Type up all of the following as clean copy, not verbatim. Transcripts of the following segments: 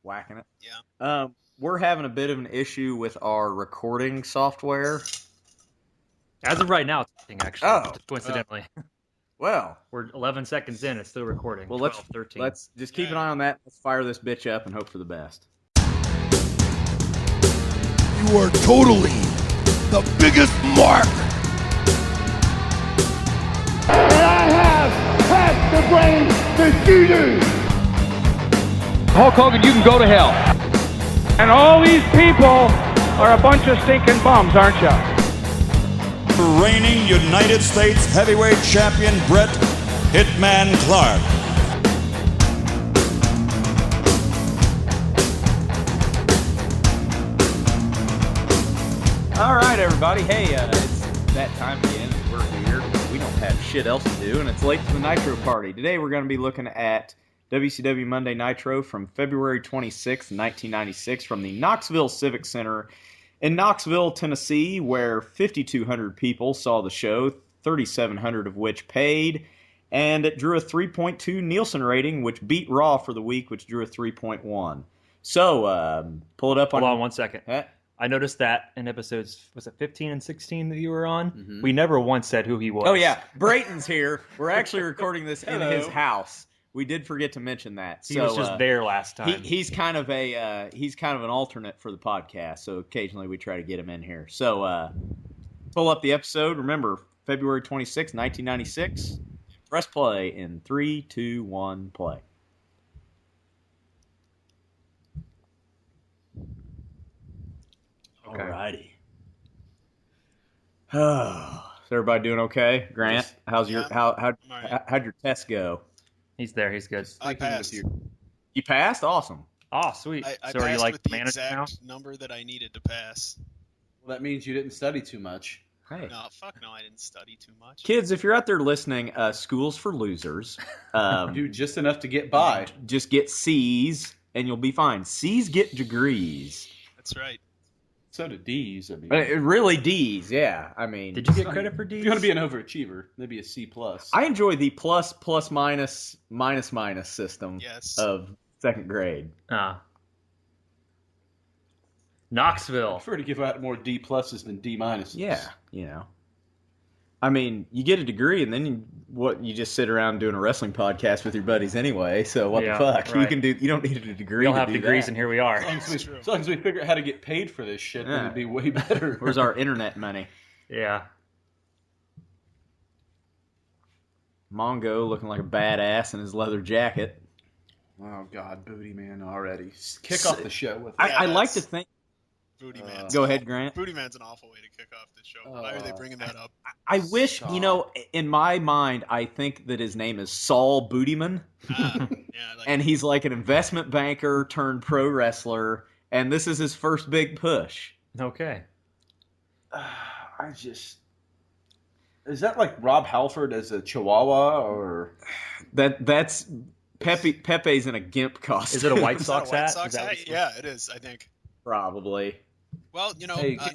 whacking it. Yeah. We're having a bit of an issue with our recording software. As of right now, it's working, actually, coincidentally. Well, we're 11 seconds in. It's still recording. Well, 12, 13. let's just keep an eye on that. Let's fire this bitch up and hope for the best. You are totally the biggest mark. And I have half the brain that you do. Hulk Hogan, you can go to hell. And all these people are a bunch of stinking bums, aren't you? Reigning United States heavyweight champion Bret Hitman Clark. All right, everybody. Hey, it's that time again. We're here. We don't have shit else to do, and it's late to the Nitro Party. Today we're going to be looking at WCW Monday Nitro from February 26, 1996, from the Knoxville Civic Center in Knoxville, Tennessee, where 5,200 people saw the show, 3,700 of which paid, and it drew a 3.2 Nielsen rating, which beat Raw for the week, which drew a 3.1. So, pull it up on... Hold on 1 second. I noticed that in episodes, was it 15 and 16 that you were on? Mm-hmm. We never once said who he was. Oh, yeah. Brayton's here. We're actually recording this in his house. We did forget to mention that. He was just there last time. He's kind of an alternate for the podcast, so occasionally we try to get him in here. So pull up the episode. Remember, February 26, 1996. Press play in 3, 2, 1, play. Okay. Alrighty. Is everybody doing okay? Grant, how'd your test go? He's there. He's good. I passed. You passed? Awesome. Oh, sweet. I so are you passed like with the manager now? exact number that I needed to pass. Well, that means you didn't study too much. Hey. No, fuck no, I didn't study too much. Kids, if you're out there listening, school's for losers. Do just enough to get by. Just get C's, and you'll be fine. C's get degrees. That's right. So do D's. I mean, really D's, yeah. I mean, did you get credit for D's? If you want to be an overachiever, maybe a C+. I enjoy the plus, minus system of second grade. Knoxville. I prefer to give out more D pluses than D minuses. Yeah, you know. I mean, you get a degree, and then you just sit around doing a wrestling podcast with your buddies anyway. So what the fuck? Right. You don't need a degree. We don't have degrees, and here we are. As long as we figure out how to get paid for this shit, then it'd be way better. Where's our internet money? Yeah. Mongo looking like a badass in his leather jacket. Oh God, Booty Man already. Kick off the show with. I like to think. Booty Man. Go ahead, Grant. Booty Man's an awful way to kick off the show. Why are they bringing that up? I wish, in my mind, I think that his name is Saul Bootyman. And he's like an investment banker turned pro wrestler, and this is his first big push. Okay. Is that like Rob Halford as a Chihuahua, or that's Pepe's in a gimp costume. Is it a White Sox hat? Yeah, it is, I think. Probably. Well,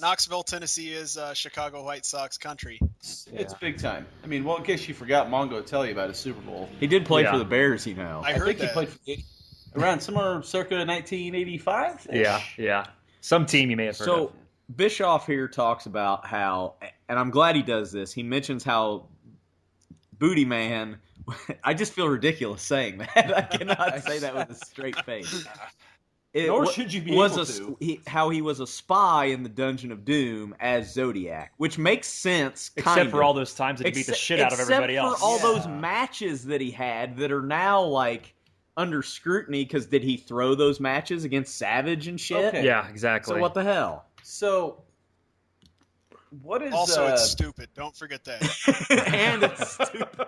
Knoxville, Tennessee is Chicago White Sox country. It's big time. I mean, well, in case you forgot, Mongo tell you about his Super Bowl. He did play for the Bears, I heard he played for around somewhere circa 1985. Yeah. Some team you may have heard of. So Bischoff here talks about how, and I'm glad he does this. He mentions how Booty Man. I just feel ridiculous saying that. I cannot say that with a straight face. Nor should you be able to. How he was a spy in the Dungeon of Doom as Zodiac, which makes sense. Except for all those times that he beat the shit out of everybody else. Except for all those matches that he had that are now like under scrutiny because did he throw those matches against Savage and shit? Okay. Yeah, exactly. So what the hell? So what is also it's stupid. Don't forget that. And it's stupid.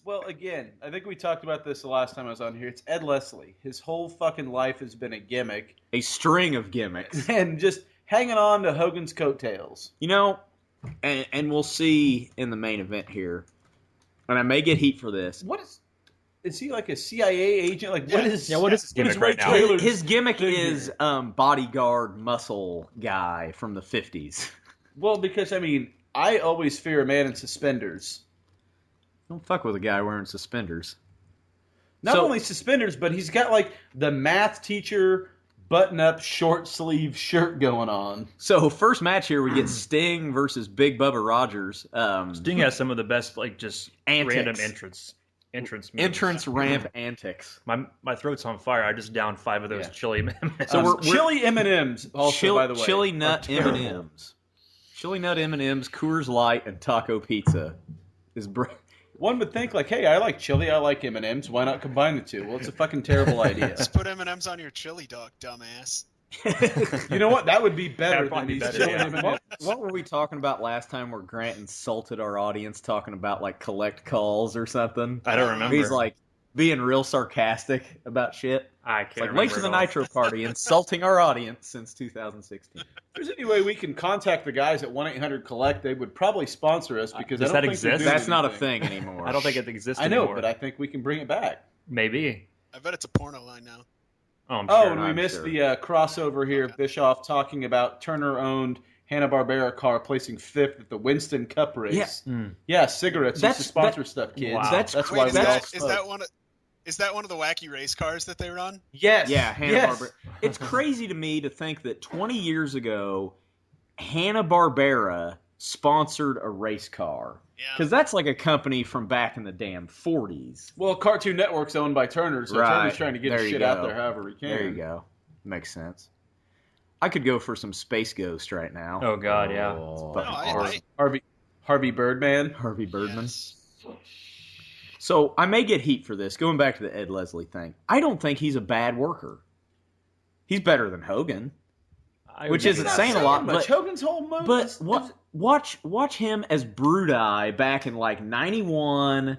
Well, again, I think we talked about this the last time I was on here. It's Ed Leslie. His whole fucking life has been a gimmick. A string of gimmicks. And just hanging on to Hogan's coattails. And we'll see in the main event here, and I may get heat for this. What is he like a CIA agent? Like, what is his gimmick right now? His gimmick is bodyguard muscle guy from the 50s. Well, because, I mean, I always fear a man in suspenders. Don't fuck with a guy wearing suspenders. Not only suspenders, but he's got like the math teacher button-up short sleeve shirt going on. So first match here, we get Sting versus Big Bubba Rogers. Sting has some of the best, like, just Antics. random entrance moves. Entrance ramp antics. My throat's on fire. I just downed 5 of those chili M&Ms. So we're chili M&Ms also, by the way. Chili nut M&Ms. Chili nut M&Ms, Coors Light, and taco pizza. One would think, like, hey, I like chili, I like M&Ms. Why not combine the two? Well, it's a fucking terrible idea. Just put M&Ms on your chili dog, dumbass. You know what? That would be better than these chili yeah. M&Ms. What were we talking about last time where Grant insulted our audience talking about, like, collect calls or something? I don't remember. He's, like, being real sarcastic about shit. I can't Like, remember. late to the at all. Nitro Party, insulting our audience since 2016. If there's any way we can contact the guys at 1-800-COLLECT, they would probably sponsor us because Does I don't that think they're exist? doing That's not a anything. thing anymore. I don't think it exists I know, anymore. but I think we can bring it back. Maybe. I bet it's a porno line now. Oh, I'm Oh, sure. and we I'm missed sure. the crossover here. Bischoff talking about Turner-owned Hanna-Barbera car placing 5th at the Winston Cup race. Yeah. Yeah, cigarettes. That's- That's to sponsor that- stuff, kids. Wow. That's Wait, why is we all that spoke. is that one of the wacky race cars that they run? Yes. Yeah, Hanna-Barbera. Yes. It's crazy to me to think that 20 years ago, Hanna-Barbera sponsored a race car. Yeah. Because that's like a company from back in the damn 40s. Well, Cartoon Network's owned by Turner, so Right. Turner's trying to get There his you shit out go. there however he can. There you go. Makes sense. I could go for some Space Ghost right now. Oh, God, yeah. Oh, No, I- Harvey Birdman. Harvey Birdman. Yes. So I may get heat for this. Going back to the Ed Leslie thing, I don't think he's a bad worker. He's better than Hogan, which would isn't not saying a say lot. Much. But Hogan's whole move. But watch him as Brudeye back in like '91.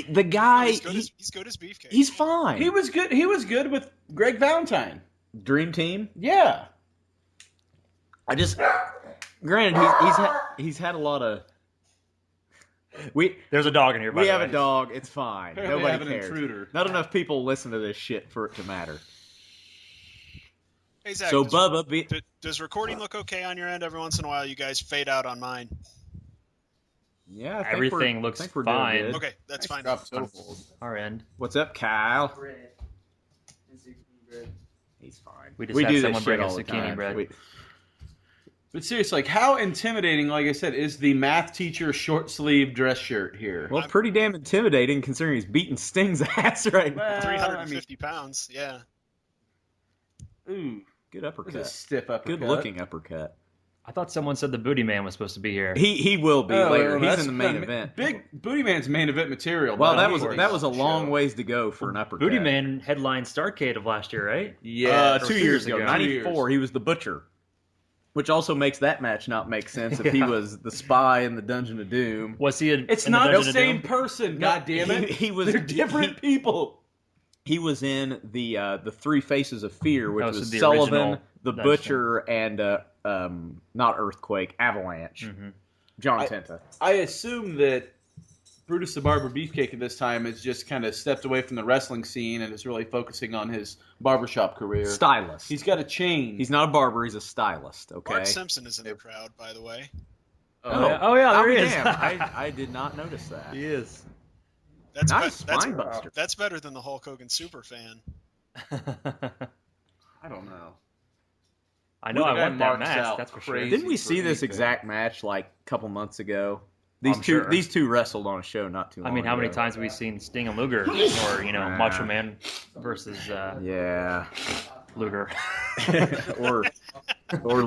The guy, he's good as Beefcake. he's fine. he was good. He was good with Greg Valentine. Dream Team. Yeah. I just, granted, he's had a lot of. There's a dog in here, by We the have way. a dog. It's fine. Apparently I Nobody have an cares. intruder. Not enough people listen to this shit for it to matter. Hey, Zach, So does, Bubba, does recording look okay on your end? Every once in a while, you guys fade out on mine. yeah, I think Everything we're, looks I think we're doing fine. good. Okay, that's fine. Drop On so our end. What's up, Kyle? He's fine. We just had do someone this bring shit us all the zucchini time. bread. But seriously, like, how intimidating, like I said, is the math teacher short sleeve dress shirt here? Well, pretty damn intimidating considering he's beating Sting's ass right now. Well, 350 pounds. Yeah. Ooh, Good that's a uppercut. stiff uppercut. Good looking uppercut. I thought someone said the Booty Man was supposed to be here. He will be Oh, later. well, He's that's in the main the event. Big Booty Man's main event material. Well, but that was a long show. ways to go for an uppercut. Booty Man headlined Starrcade of last year, right? Yeah, 2 years ago, 2 '94. He was the Butcher, which also makes that match not make sense if he was the spy in the Dungeon of Doom. Was he? It's in the not the Dungeon of same Doom? person. God damn it! He was. They're different people. He was in the Three Faces of Fear, which Oh, so was the Sullivan, original the Dungeon. Butcher, and not Earthquake, Avalanche. Mm-hmm. John I- Tenta. I assume that Brutus the Barber Beefcake at this time has just kind of stepped away from the wrestling scene and is really focusing on his barbershop career. Stylist. He's got a chain. He's not a barber. He's a stylist. Okay. Bart Simpson is in the crowd, by the way. Oh, yeah, there he is. Damn, I did not notice that. He is. That's Nice that's, spine buster. that's better than the Hulk Hogan super fan. I don't know. I know. The I guy want that marks match. out That's for sure. crazy. Didn't we for see this anything. exact match like a couple months ago? I'm sure. These two wrestled on a show not too long I mean, how many ago. times have we seen Sting and Luger, or Macho Man versus Yeah. Luger, or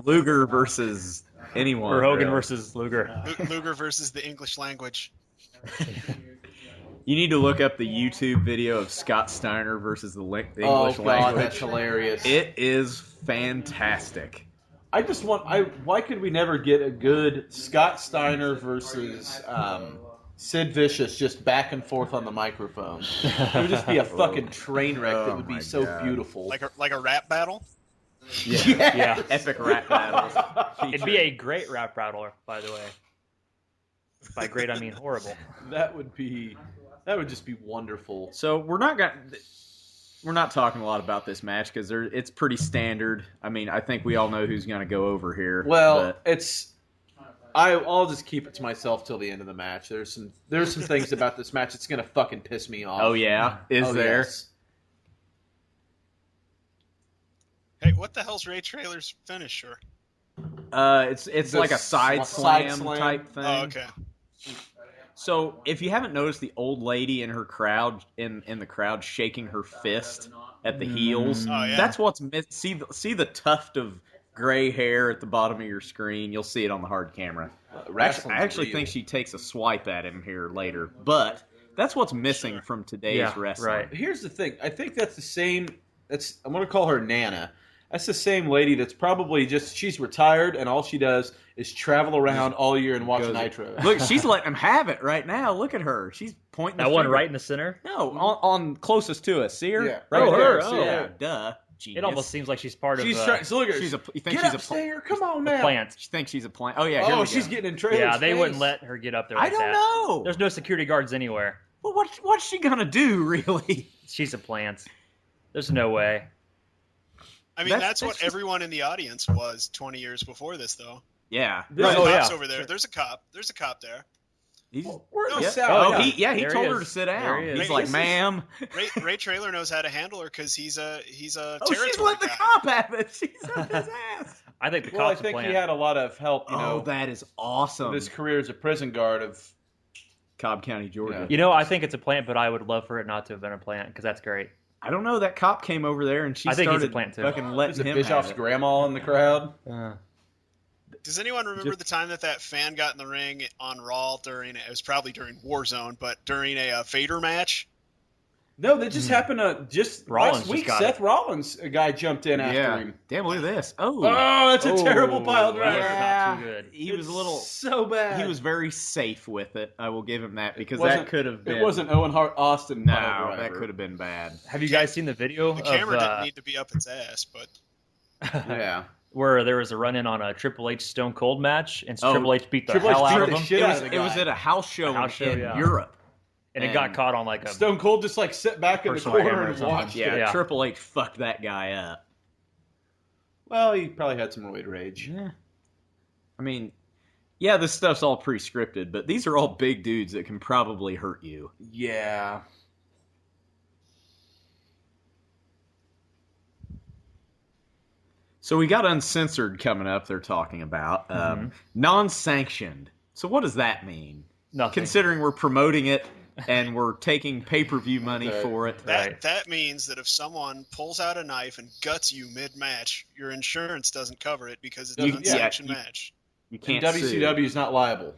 Luger versus anyone. or Hogan really. versus Luger? Luger versus the English language. You need to look up the YouTube video of Scott Steiner versus the English Oh god, language. that's hilarious. It is fantastic. I just want. Why could we never get a good Scott Steiner versus Sid Vicious just back and forth on the microphone? It would just be a fucking train wreck that would be my so God. beautiful. Like a rap battle? Yeah, Epic rap battles. it'd be a great rap battle, by the way. By great, I mean horrible. That would just be wonderful. So we're not talking a lot about this match because it's pretty standard. I mean, I think we all know who's going to go over here. Well, but it's I'll just keep it to myself till the end of the match. There's some things about this match that's gonna fucking piss me off. Oh yeah, is there? Yes. Hey, what the hell's Ray Trailer's finisher? It's like a side slam type thing. Oh, okay. So if you haven't noticed the old lady in her crowd in the crowd shaking her fist at the heels, Oh, yeah. that's what's see the tuft of gray hair at the bottom of your screen. You'll see it on the hard camera. I actually think she takes a swipe at him here later, but that's what's missing from today's wrestling. Right. Here's the thing. I think that's the same. I'm going to call her Nana. That's the same lady that's probably she's retired and all she does is travel around all year and watch Nitro. Look, she's letting him have it right now. Look at her. She's pointing. That one right in the center? No, on closest to us. See her? Yeah. Right her. there. Oh. Yeah, duh. Genius. It almost seems like she's part of So look at her. You think Get she's up, a Stinger. Come on now. plant. She thinks she's a plant. Oh yeah. Here we She's go. getting in trailers. Yeah, they wouldn't let her get up there like I don't that. know. There's no security guards anywhere. Well, what's she gonna do, really? She's a plant. There's no way. I mean, that's what everyone in the audience was 20 years before this, though. Yeah. There's cops yeah. over there. There's a cop. There's a cop there. We're in the Yeah. South. Oh, Yeah. he There told he her is. to sit There down. he is. He's like, ma'am. Ray Trailer knows how to handle her because he's a Oh, territory she's let the guy. cop have it. She's up his ass. I think the Well, I cops are think plant. he had a lot of help, That is awesome. with his career as a prison guard of. Cobb County, Georgia. You know, I think it's a plant, but I would love for it not to have been a plant because that's great. I don't know. That cop came over there and she I think he's started a plant, too. fucking Was letting it him Bischoff's have it. grandma in the crowd? Does anyone remember the time that fan got in the ring on Raw it was probably during Warzone, but during a Vader match? No, that just happened Rollins last week. just got Seth it. Rollins, a guy jumped in after him. Damn, look at this. Oh, that's a terrible pile driver. Not too good. He was a little so bad. He was very safe with it. I will give him that because wasn't- that could have been. It wasn't Owen Hart Austin. No, pile driver. that could have been bad. Have you guys seen the video The camera of didn't need to be up its ass, but Yeah. where there was a run-in on a Triple H Stone Cold match, and Oh, Triple H beat the Triple H hell out beat of the him, shit out of the It was guy. at a house show, in yeah. Europe. and it got caught on like a Stone Cold just like sit back in the Personal corner camera or and something. watched Yeah, it. Yeah. Triple H fucked that guy up. Well, he probably had some roid rage. Yeah. I mean, yeah, this stuff's all pre-scripted, but these are all big dudes that can probably hurt you. Yeah. So we got Uncensored coming up, they're talking about. Non-sanctioned. So what does that mean? nothing. Considering we're promoting it and we're taking pay-per-view money for it. that means that if someone pulls out a knife and guts you mid-match, your insurance doesn't cover it because it's an unsanctioned match. You can't And sue. WCW is not liable.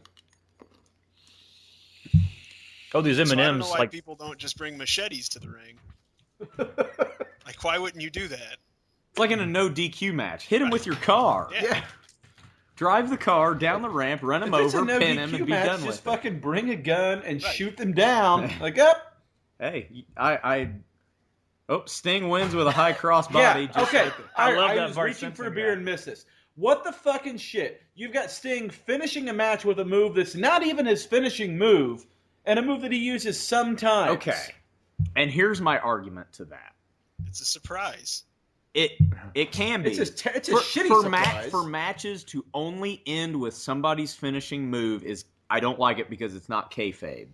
Oh, these So I don't M&Ms, know why like people don't just bring machetes to the ring. Like, why wouldn't you do that? It's like in a no DQ match. Hit him with your car. Yeah. Drive the car down the ramp, run him If it's over, a no pin DQ him, and be match, done just with it. fucking bring a gun and Right. shoot them down. Like, up. Hey, Sting wins with a high cross body. Yeah, just okay. like the- I love I that was Bart reaching for a Simpson beer guy. and missed this. What the fucking shit? You've got Sting finishing a match with a move that's not even his finishing move, and a move that he uses sometimes. Okay. And here's my argument to that. It's a surprise. It can be. It's a shitty surprise. For matches to only end with somebody's finishing move I don't like it because it's not kayfabe.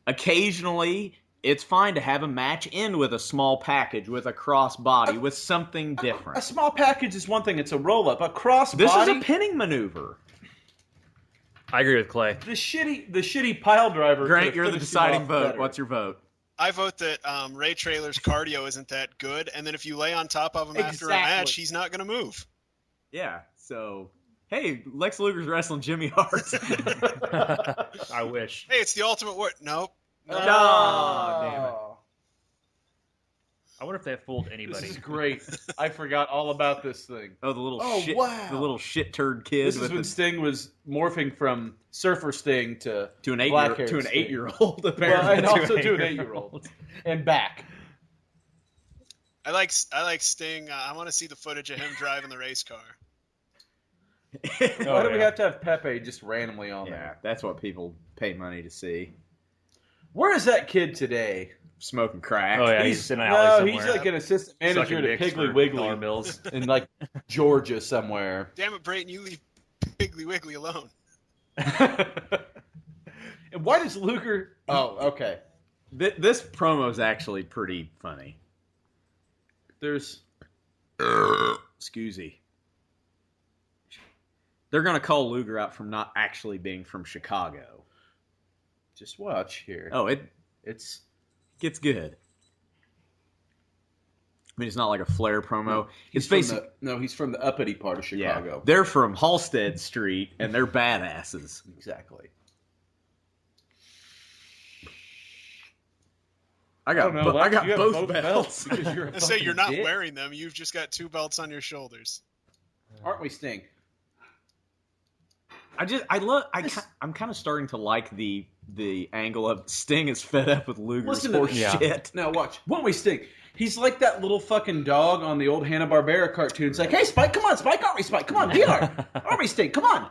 Occasionally, it's fine to have a match end with a small package, with a cross body, with something different. A small package is one thing. It's a roll-up. A cross This body... is a pinning maneuver. I agree with Clay. The shitty pile driver... Grant, could've you're the finished it deciding off vote. better. What's your vote? I vote that Ray Trailer's cardio isn't that good, and then if you lay on top of him after a match, Exactly. he's not going to move. Yeah, so... Hey, Lex Luger's wrestling Jimmy Hart. I wish. Hey, it's the ultimate war. Nope. No, damn it. I wonder if that fooled anybody. This is great. I forgot all about this thing. Oh, the little Oh, shit, wow. the little shit turd kid This is with when the, Sting was morphing from Surfer Sting to to an black-haired 8-year-old Well, apparently. and also to an 8-year-old. And back. I like Sting. I want to see the footage of him driving the race car. Why do we have to have Pepe just randomly on Yeah, there? that's what people pay money to see. Where is that kid today? Smoking crack. Oh yeah, He's he's in an alley somewhere. he's like an assistant manager Sucking to dicks Piggly for Wiggly dollar bills. in like Georgia somewhere. Damn it, Brayton, you leave Piggly Wiggly alone. And why does Luger... Oh, okay. This promo is actually pretty funny. There's... Excuse me. They're going to call Luger out from not actually being from Chicago. Just watch here. Oh, it gets good. I mean, it's not like a Flair promo. He's he's from the uppity part of Chicago. Yeah, they're from Halstead Street, and they're badasses. Exactly. I got both belts. Because you're I say you're not dick. wearing them. You've just got 2 belts on your shoulders. Aren't we, Sting? I'm kind of starting to like the angle of Sting is fed up with Luger's shit. Now watch. Won't we, Sting? He's like that little fucking dog on the old Hanna-Barbera cartoons. Like, hey, Spike, come on, Spike, aren't we, Spike? Come on, VR. Aren't we, Sting? Come on.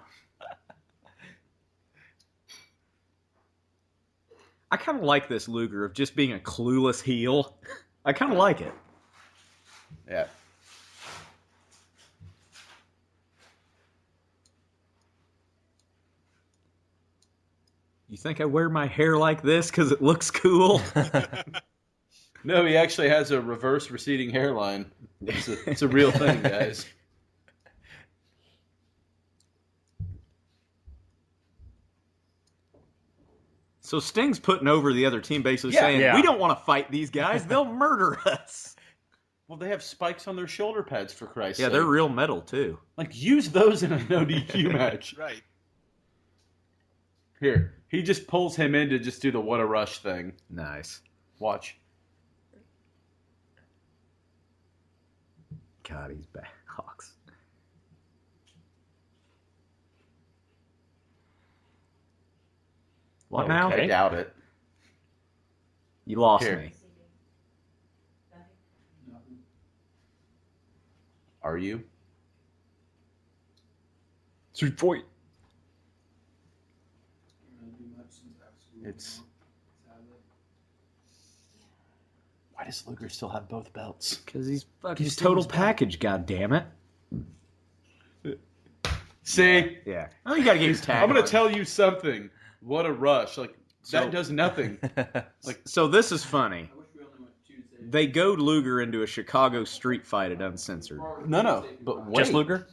I kind of like this Luger of just being a clueless heel. I kind of like it. Yeah. You think I wear my hair like this because it looks cool? No, he actually has a reverse receding hairline. It's a real thing, guys. So Sting's putting over the other team, basically saying, we don't want to fight these guys. They'll murder us. Well, they have spikes on their shoulder pads, for Christ's sake. Yeah, they're real metal, too. Like, use those in a no DQ match. Right. Here. He just pulls him in to just do the what a rush thing. Nice. Watch. God, he's bad. Hawks. What now? I doubt it. You lost Here. me. Are you? 3-4. It's... Why does Luger still have both belts? Because he's total package, goddammit. See? Yeah. Oh, you gotta get his tag. I'm going to tell you something. What a rush. Like, that does nothing. So this is funny. They goad Luger into a Chicago street fight at Uncensored. No. But wait. Just Luger?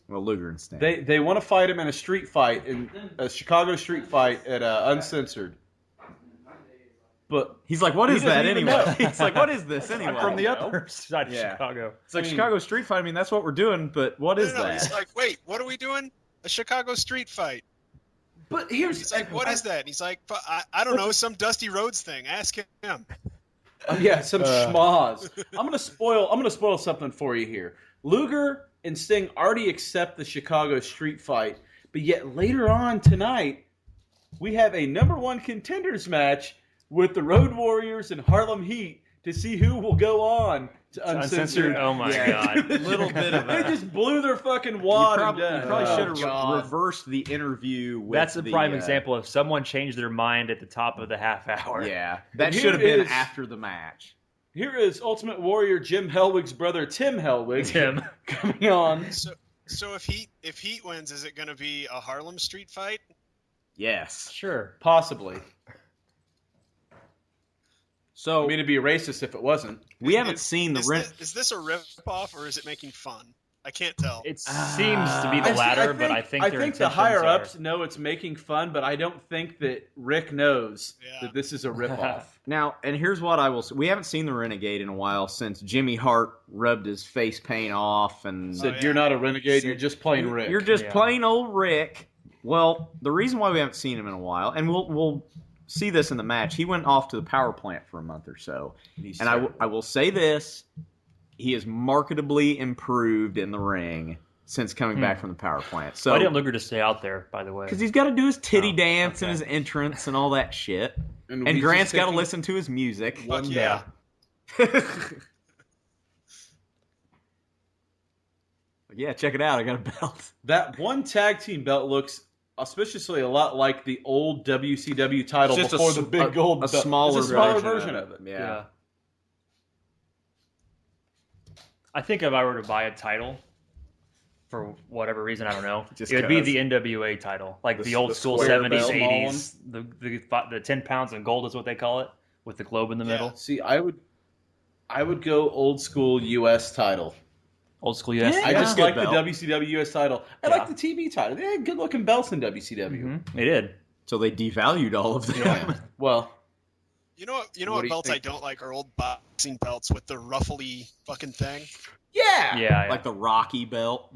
Well, Luger and Sting. They want to fight him in a street fight, in a Chicago street fight at Uncensored. But he's like, what is that doesn't even anyway? know. He's like, what is this anyway? I'm from the upper side of Chicago. It's like Chicago street fight. I mean, that's what we're doing, but what is that? He's like, wait, what are we doing? A Chicago street fight. But he's like, what is that? And he's like, I don't know, some Dusty Rhodes thing. Ask him. Yeah, some schmoz. I'm gonna spoil something for you here. Luger and Sting already accept the Chicago street fight, but yet later on tonight we have a #1 contenders match with the Road Warriors and Harlem Heat to see who will go on to Uncensored. Oh my god. Little bit of They just blew their fucking wad. You probably should have reversed the interview with That's a prime example of someone changed their mind at the top of the half hour. Yeah. That should have been after the match. Here is Ultimate Warrior Jim Hellwig's brother Tim Hellwig coming on. So if Heat wins, is it going to be a Harlem street fight? Yes. Sure. Possibly. So I mean, it'd be racist if it wasn't. We haven't seen the Is this a rip-off or is it making fun? I can't tell. It seems to be the latter, but I think the higher-ups know it's making fun, but I don't think that Rick knows that this is a rip-off. Now, and here's what I will say. We haven't seen the Renegade in a while since Jimmy Hart rubbed his face paint off and said, you're not a Renegade, you're just plain Rick. You're just plain old Rick. Well, the reason why we haven't seen him in a while, and we'll see this in the match, he went off to the power plant for a month or so. And I will say this. He is marketably improved in the ring since coming back from the power plant. So why didn't Luger just stay out there, by the way? Because he's got to do his titty dance and his entrance and all that shit. And Grant's got to listen to his music. Yeah. Yeah, check it out. I got a belt. That one tag team belt looks auspiciously a lot like the old WCW title before the big gold belt. A smaller version of it. Yeah. I think if I were to buy a title, for whatever reason, I don't know. Just It would be 'cause. the NWA title, like the old school square 70s, belt, 80s. The 10 pounds of gold is what they call it, with the globe in the middle. See, I would go old school U.S. title. Old school US. I just good like the belt. WCW U.S. title. I like the TV title. They had good looking belts in WCW. They did. So they devalued all of them. Yeah. Well, You know What do what you belts I think? don't like are old boxing belts with the ruffly fucking thing. Yeah. Like the Rocky belt.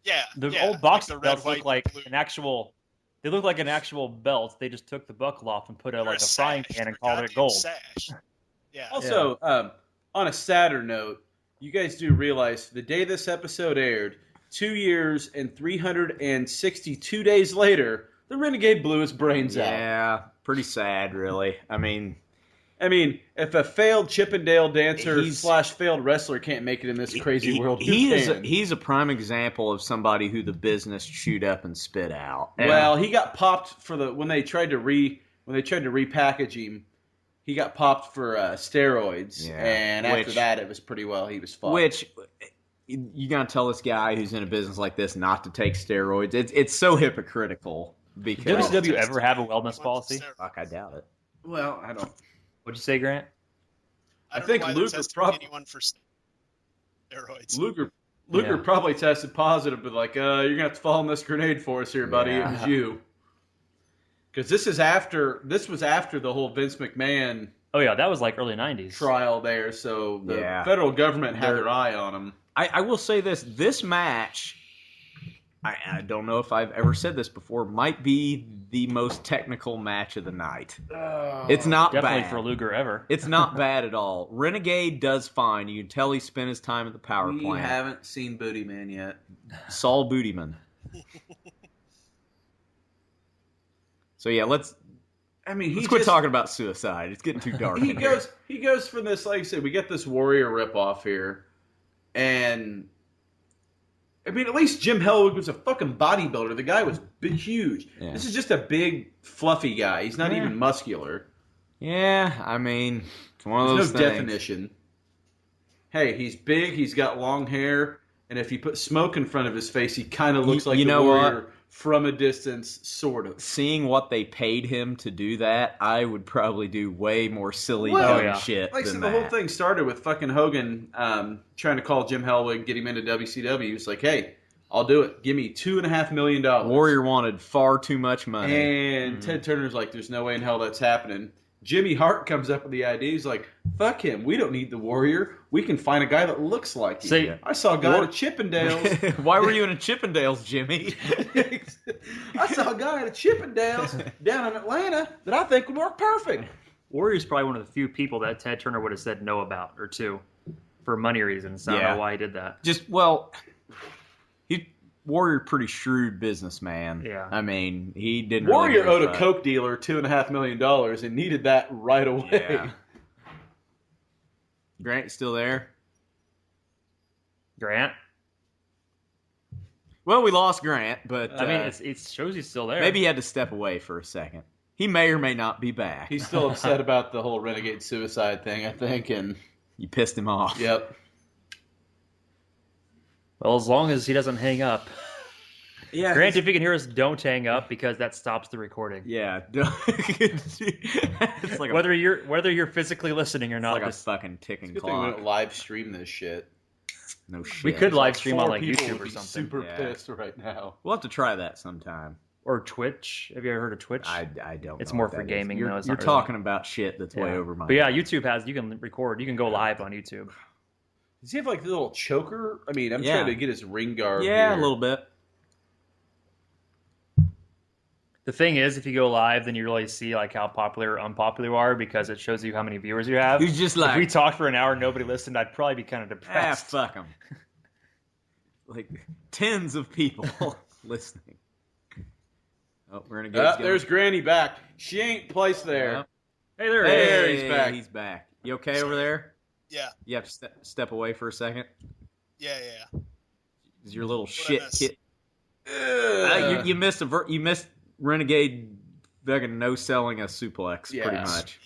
Yeah. The yeah, old boxing like the red, belts white, look like blue. an actual. They look like an actual belt. They just took the buckle off and put Or like a sash, frying pan and or called it goddamn gold. Sash. Yeah. also, on a sadder note, you guys do realize the day this episode aired, 2 years and 362 days later, the Renegade blew his brains out. Yeah, pretty sad, really. I mean, if a failed Chippendale dancer He's- / failed wrestler can't make it in this crazy world, who can? he's a prime example of somebody who the business chewed up and spit out. And Well, he got popped for when they tried to repackage him. He got popped for steroids, Yeah, and after which- that, it was pretty well. He was fucked. which you gonna tell this guy who's in a business like this not to take steroids? It's so hypocritical because WCW ever have a wellness policy? fuck, I doubt it. Well, I don't. What'd you say, Grant? I don't think know why they're Luger testing anyone for steroids. Luger Yeah. probably tested positive, but like, you're gonna have to fall in this grenade for us here, buddy. Yeah. It was you. Because this was after the whole Vince McMahon Oh yeah, that was like early '90s. trial there, so the Yeah. federal government had They're- their eye on him. I will say this match, I don't know if I've ever said this before, might be the most technical match of the night. It's not Definitely bad. for Luger ever. It's not bad at all. Renegade does fine. You can tell he spent his time at the power We plant. haven't seen Booty Man yet. Saul Bootyman. So yeah, let's quit talking about suicide. It's getting too dark. He in here. goes from this, like I said, we get this Warrior ripoff here, and at least Jim Hellwig was a fucking bodybuilder. The guy was huge. Yeah. This is just a big, fluffy guy. He's not even muscular. Yeah, it's one of There's those no things. definition. Hey, he's big. He's got long hair, and if you put smoke in front of his face, he kind of looks like you the know Warrior what? from a distance, sort of. Seeing what they paid him to do that, I would probably do way more silly Well, dumb yeah. shit Like I than said, that. the whole thing started with fucking Hogan trying to call Jim Hellwig, get him into WCW. He was like, "Hey, I'll do it. Give me $2.5 million." Warrior wanted far too much money. And Ted Turner's like, "There's no way in hell that's happening." Jimmy Hart comes up with the idea. He's like, "Fuck him. We don't need the Warrior. We can find a guy that looks like him." See, I saw a guy at Chippendales. Why were you in a Chippendales, Jimmy? I saw a guy at Chippendales down in Atlanta that I think would work perfect. Warrior's probably one of the few people that Ted Turner would have said no about, or two, for money reasons. I don't Yeah. know why he did that. Warrior, pretty shrewd businessman. Yeah. He didn't. Warrior really owed a fuck. coke dealer $2.5 million and needed that right away. Yeah. Grant, you still there? Grant? Well, we lost Grant, but It shows he's still there. maybe he had to step away for a second. He may or may not be back. He's still upset about the whole Renegade suicide thing, I think, and You pissed him off. yep. Well, as long as he doesn't hang up. Yeah. Grant, if you can hear us, don't hang up because that stops the recording. Yeah. It's like Whether you're physically listening or it's not, like a just- fucking ticking Good thing we clock. don't live stream this shit. No shit. we could live stream on 4 like people YouTube would or be something, Super Yeah. pissed right now. We'll have to try that sometime. or Twitch. Have you ever heard of Twitch? I don't. It's know more what for that is. gaming, You're, though. It's you're not really- talking about shit that's way over my. But yeah, head. YouTube has. You can record. You can go live on YouTube. Does he have like the little choker? I'm Yeah. trying to get his ring guard. Yeah, here. a little bit. The thing is, if you go live, then you really see like how popular or unpopular you are because it shows you how many viewers you have. He's just if we like, talked for an hour and nobody listened, I'd probably be kind of depressed. fuck them. Like tens of people listening. Oh, we're gonna go. There's Granny back. She ain't placed there. Yep. Hey, there Hey, he is. he's back. He's back. You okay over there? Yeah, You have to step away for a second. yeah. Is your little I shit miss? kid? You missed you missed Renegade fucking no selling a suplex Yeah. pretty much.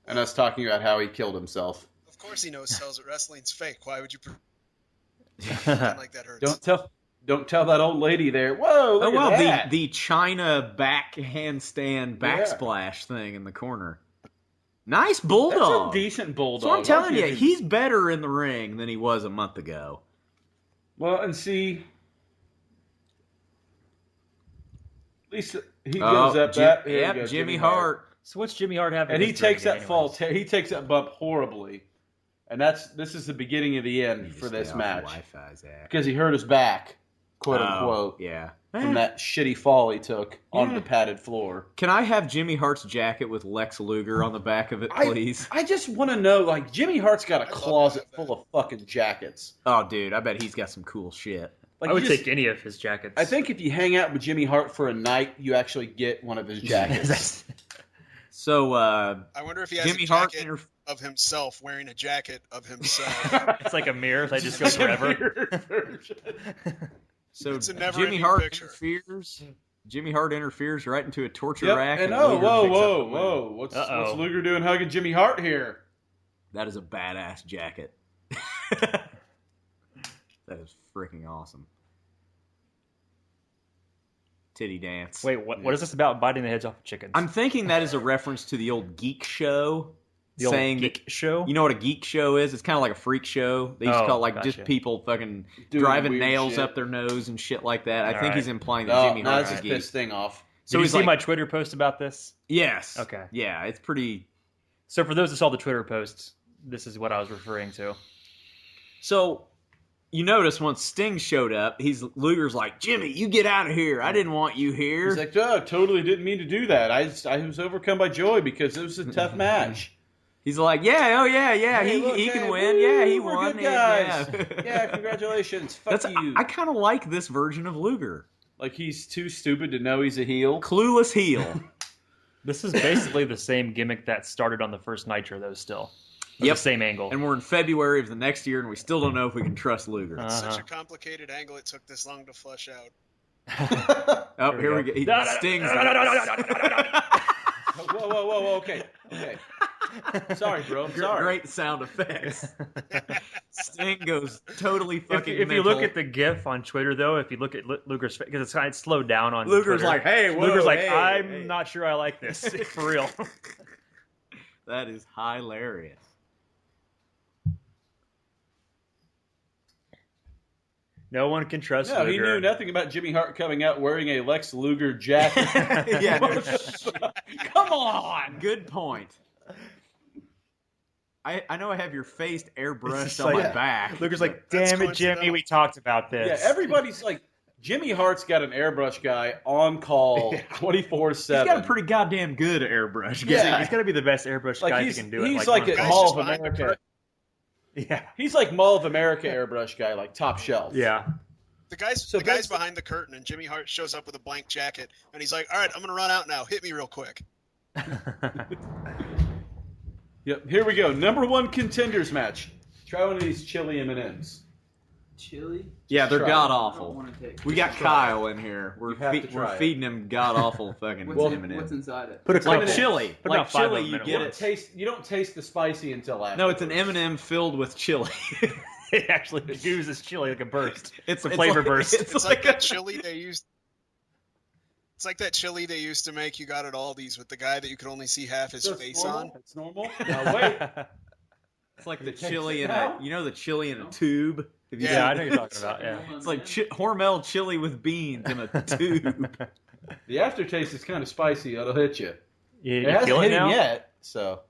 And us talking about how he killed himself. Of course he knows sells it. Wrestling's fake. Why would you? Something like that hurts. Don't tell that old lady there. Whoa! Look at that. the China back handstand backsplash thing in the corner. Nice bulldog. That's a decent bulldog. So I'm telling you, he's better in the ring than he was a month ago. Well, and see, at least he goes up that. Yep, Jimmy Hart. So what's Jimmy Hart having? And he takes that fall. He takes that bump horribly, and this is the beginning of the end for this match because he hurt his back, quote unquote. Yeah. From that shitty fall he took on the padded floor. Can I have Jimmy Hart's jacket with Lex Luger on the back of it, please? I just want to know, like, Jimmy Hart's got a closet full of fucking jackets. Oh, dude, I bet he's got some cool shit. Like, I would take any of his jackets. I think if you hang out with Jimmy Hart for a night, you actually get one of his jackets. So, I wonder if he has Jimmy a jacket of himself wearing a jacket of himself. It's like a mirror. They just go forever. So Jimmy Hart interferes. Jimmy Hart interferes right into a torture rack. And whoa! What's Luger doing hugging Jimmy Hart here? That is a badass jacket. That is freaking awesome. Titty dance. Wait, what is this about biting the heads off of chickens? I'm thinking that is a reference to the old Geek Show. The old Geek Show? You know what a Geek Show is? It's kind of like a freak show. They used to call it just people fucking driving nails up their nose and shit like that. I think he's implying that Jimmy Hart's a geek. Piss thing off. So did you see my Twitter post about this? Yes. Okay. Yeah, it's pretty... So for those that saw the Twitter posts, this is what I was referring to. So... You notice once Sting showed up, Luger's like, Jimmy, you get out of here. I didn't want you here. He's like, oh, totally didn't mean to do that. I was overcome by joy because it was a tough match. He's like, yeah, hey, he can win. Yeah, he won. Good guys. Yeah, congratulations. Fuck you. I kind of like this version of Luger. Like he's too stupid to know he's a heel. Clueless heel. This is basically the same gimmick that started on the first Nitro, though, still. Yep. The same angle. And we're in February of the next year, and we still don't know if we can trust Luger. It's such a complicated angle, it took this long to flush out. Here we go. He stings. Whoa, okay. Sorry, bro. Sorry. Great sound effects. Sting goes totally fucking If you look at the GIF on Twitter, though, if you look at Luger's face, because it's kind of slowed down on Luger's Twitter. like, hey, whoa, Luger's like, hey, I'm not sure I like this. For real. That is hilarious. No one can trust Luger. He knew nothing about Jimmy Hart coming out wearing a Lex Luger jacket. Yeah, come on. Good point. I know I have your face airbrushed on my back. Luger's like, damn it, Jimmy, we talked about this. Yeah, everybody's like, Jimmy Hart's got an airbrush guy on call 24/7. He's got a pretty goddamn good airbrush guy. Yeah, he's got to be the best airbrush guy who can do it. He's like at Mall of America. Yeah, he's like Mall of America airbrush guy, like top shelf. Yeah. The guy's behind the curtain, and Jimmy Hart shows up with a blank jacket, and he's like, all right, I'm going to run out now. Hit me real quick. Yep, here we go. Number 1 contenders match. Try one of these chili M&Ms. Chili? Yeah, they're god-awful. We got Kyle in here. We're feeding him god-awful fucking M&Ms. What's inside it? Put like chili. Like chili, you get it. You don't taste the spicy until after. No, it's an M&M filled with chili. It actually oozes chili like a burst. It's a flavor burst. It's like that chili they used. It's like that chili they used to make. You got at Aldi's with the guy that you could only see half his face on. It's normal. Now wait. It's like the chili in the chili in a tube. Yeah, I know you're talking about. Yeah, it's like Hormel chili with beans in a tube. The aftertaste is kind of spicy. It'll hit you. It hasn't hit him yet, so.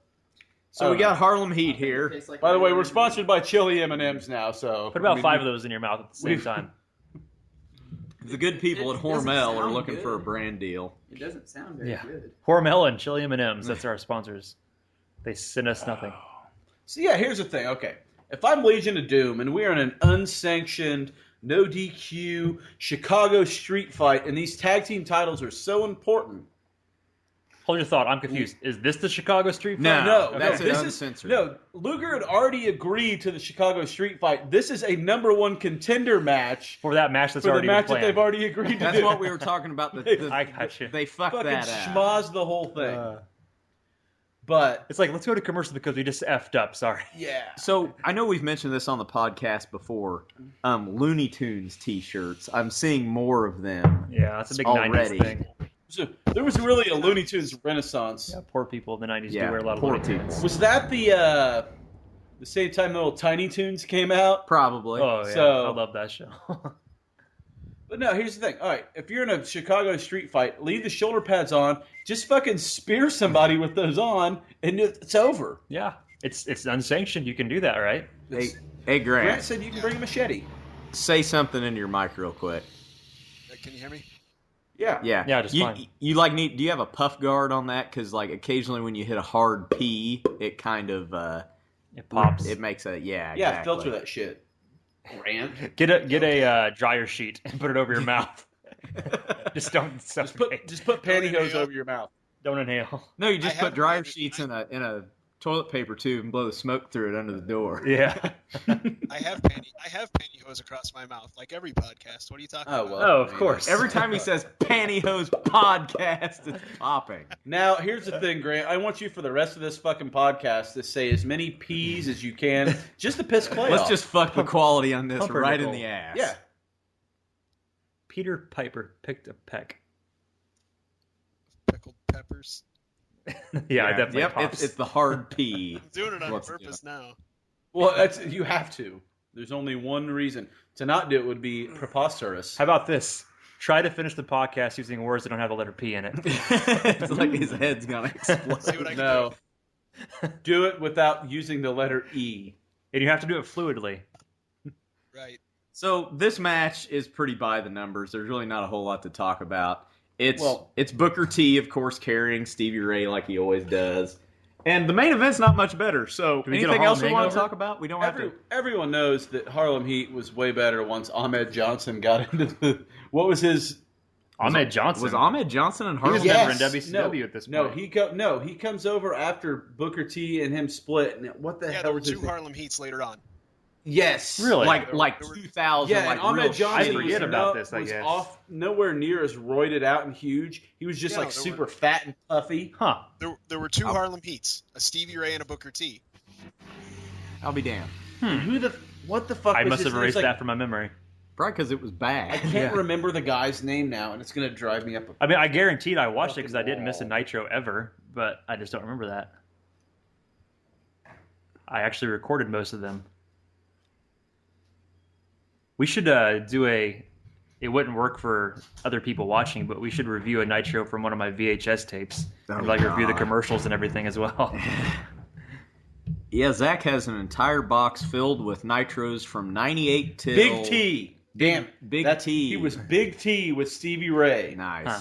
So we got Harlem Heat here. By the way, we're sponsored by Chili M&Ms now. So put about 5 of those in your mouth at the same time. The good people at Hormel are looking for a brand deal. It doesn't sound very good. Hormel and Chili M&Ms. That's our sponsors. They send us nothing. So yeah, here's the thing. Okay, if I'm Legion of Doom and we are in an unsanctioned, no DQ Chicago street fight, and these tag team titles are so important. Hold your thought. I'm confused. Is this the Chicago street fight? No, that's uncensored. No, Luger had already agreed to the Chicago street fight. This is a number 1 contender match for that match that's for already the match been that they've already agreed to. That's do. what we were talking about. I got you. They fucked that up. Schmoz the whole thing. But It's like, let's go to commercial because we just effed up. Sorry. yeah. So I know we've mentioned this on the podcast before. Looney Tunes T-shirts. I'm seeing more of them. Yeah, that's a big already. 90s thing. So there was really a Looney Tunes renaissance. Yeah, poor people in the 90s Yeah, do wear a lot of poor Looney Tunes. people. Was that the same time the little Tiny Tunes came out? Probably. Oh, yeah. So- I love that show. But no, here's the thing. All right, if you're in a Chicago street fight, leave the shoulder pads on. Just fucking spear somebody with those on, and it's over. Yeah. It's unsanctioned. You can do that, right? Hey, Grant. Grant said you can bring a machete. Say something into your mic real quick. Can you hear me? Yeah. Yeah. Yeah, just you, fine. You like need? Do you have a puff guard on that? Because like occasionally when you hit a hard P, it kind of It pops. It makes a Yeah, exactly. filter that shit. Grant. Get a dryer sheet and put it over your mouth. Just don't suffocate. Just put pantyhose over your mouth. Don't inhale. No, you just I put have- dryer sheets in a toilet paper tube and blow the smoke through it under the door. Yeah. I have pantyhose across my mouth, like every podcast. What are you talking Oh, about? well. Oh, of course. Every time he says pantyhose podcast, it's popping. Now, here's the thing, Grant. I want you for the rest of this fucking podcast to say as many P's as you can, just to piss Clay Let's off. just fuck the quality on this Pumpernickel. right in the ass. Yeah. Peter Piper picked a peck. Pickled peppers. Yeah, I definitely Yep, pops. it's the hard P. I'm doing it on What's- purpose now. Well, you have to. There's only one reason. To not do it would be preposterous. How about this? Try to finish the podcast using words that don't have the letter P in it. It's like his head's gonna explode. See what I can No. Do it without using the letter E. And you have to do it fluidly. do. Right. So this match is pretty by the numbers. There's really not a whole lot to talk about. It's Booker T, of course, carrying Stevie Ray like he always does. And the main event's not much better. So we get a anything else we Harlem want to hangover? talk about? We don't have to. Everyone knows that Harlem Heat was way better once Ahmed Johnson got into the... What was his... Ahmed Johnson. Was Ahmed Johnson and He Harlem? was Yes. never in WCW at this point. He comes over after Booker T and him split. And what the Yeah, hell there were was his two name? Harlem Heats later on. Yes. Really? Like There were- 2000. Yeah, like and Ahmed real Johnson I forget shitty. about this, I was guess. off nowhere near as roided out and huge. He was just Yeah, like there super were- fat and puffy. Huh. There were two Harlem Heats, a Stevie Ray and a Booker T. I'll be damned. What the fuck I was must his have name? erased It's like- that from my memory. Probably because it was bad. I can't remember the guy's name now, and it's going to drive me up. I mean, I guaranteed I watched it because I Fucking didn't miss a wall. Nitro ever, but I just don't remember that. I actually recorded most of them. We should do a... It wouldn't work for other people watching, but we should review a Nitro from one of my VHS tapes. Oh, and review the God. commercials and everything as well. Yeah, Zach has an entire box filled with nitros from 98 till... Big T. Damn. Big That's, T. He was Big T with Stevie Ray. Nice. Huh.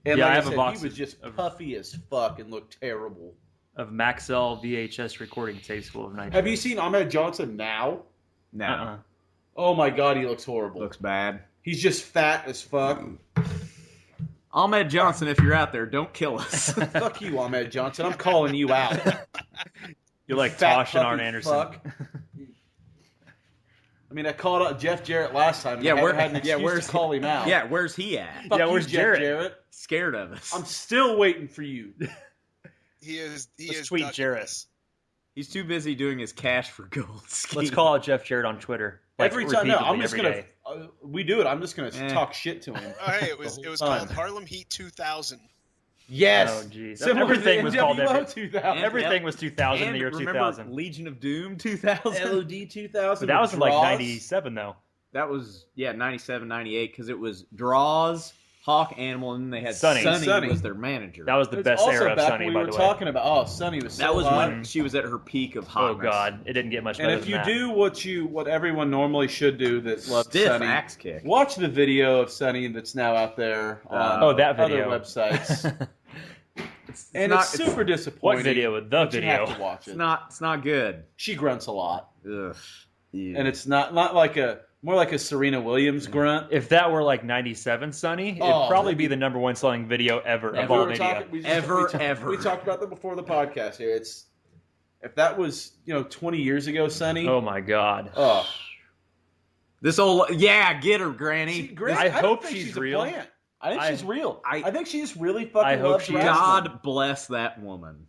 And Yeah, like I I have a said, box he was just of- puffy as fuck and looked terrible. Of Maxell VHS recording tapes full of Nitro. Have you seen Ahmed Johnson now? No. Uh-uh. Oh my god, he looks horrible. Looks bad. He's just fat as fuck. Ahmed Johnson, if you're out there, don't kill us. Fuck you, Ahmed Johnson. I'm calling you out. You're like Fat, Tosh and Arn puffy Anderson. fuck. I mean, I called out Jeff Jarrett last time. And Yeah, I where- had an excuse where's to call him out. Yeah, where's he at? Fuck Yeah, you, where's Jeff Jarrett? Scared of us. I'm still waiting for you. He is. He Let's is. tweet ducking Jarrett. us. He's too busy doing his cash for gold scheme. Let's call out Jeff Jarrett on Twitter. Like, Every time, no, I'm repeatedly just every gonna. day. We do it. I'm just gonna Eh. talk shit to him. Oh, hey, it was Fun. called Harlem Heat 2000. Yes. Oh, jeez. Similar Everything to was NWO called 2000. Everything was 2000 in and the year remember 2000. Legion of Doom 2000? LOD 2000. But that was in like Draws. 97 though. That was, 97, 98, because it was Draws, Hawk Animal, and then they had Sunny. Sunny. was their manager. That was the It's best also era of back Sunny, when by we the were way. talking about. Oh, Sunny was so That was hot. when she was at her peak of Oh hotness. god, it didn't get much better And if than you that. do what everyone normally should do that loves Stiff Sunny, axe kick. watch the video of Sunny that's now out there on that video. other websites. And not- it's super disappointing. What video? The but you video. have to watch It's it. not good. She grunts a lot, Ugh. Ew. and it's not like more like a Serena Williams grunt. If that were like 97 Sunny, it'd Oh, probably that'd be the number one selling video ever of We all were media. talking- we Ever. We talked about that before the podcast here. It's if that was 20 years ago, Sunny. Oh my god. Oh. This old, get her, Granny. I don't hope think she's a real. plant. I think I- she's real. I- I think she just really fucking I hope loves she is. wrestling. God bless that woman.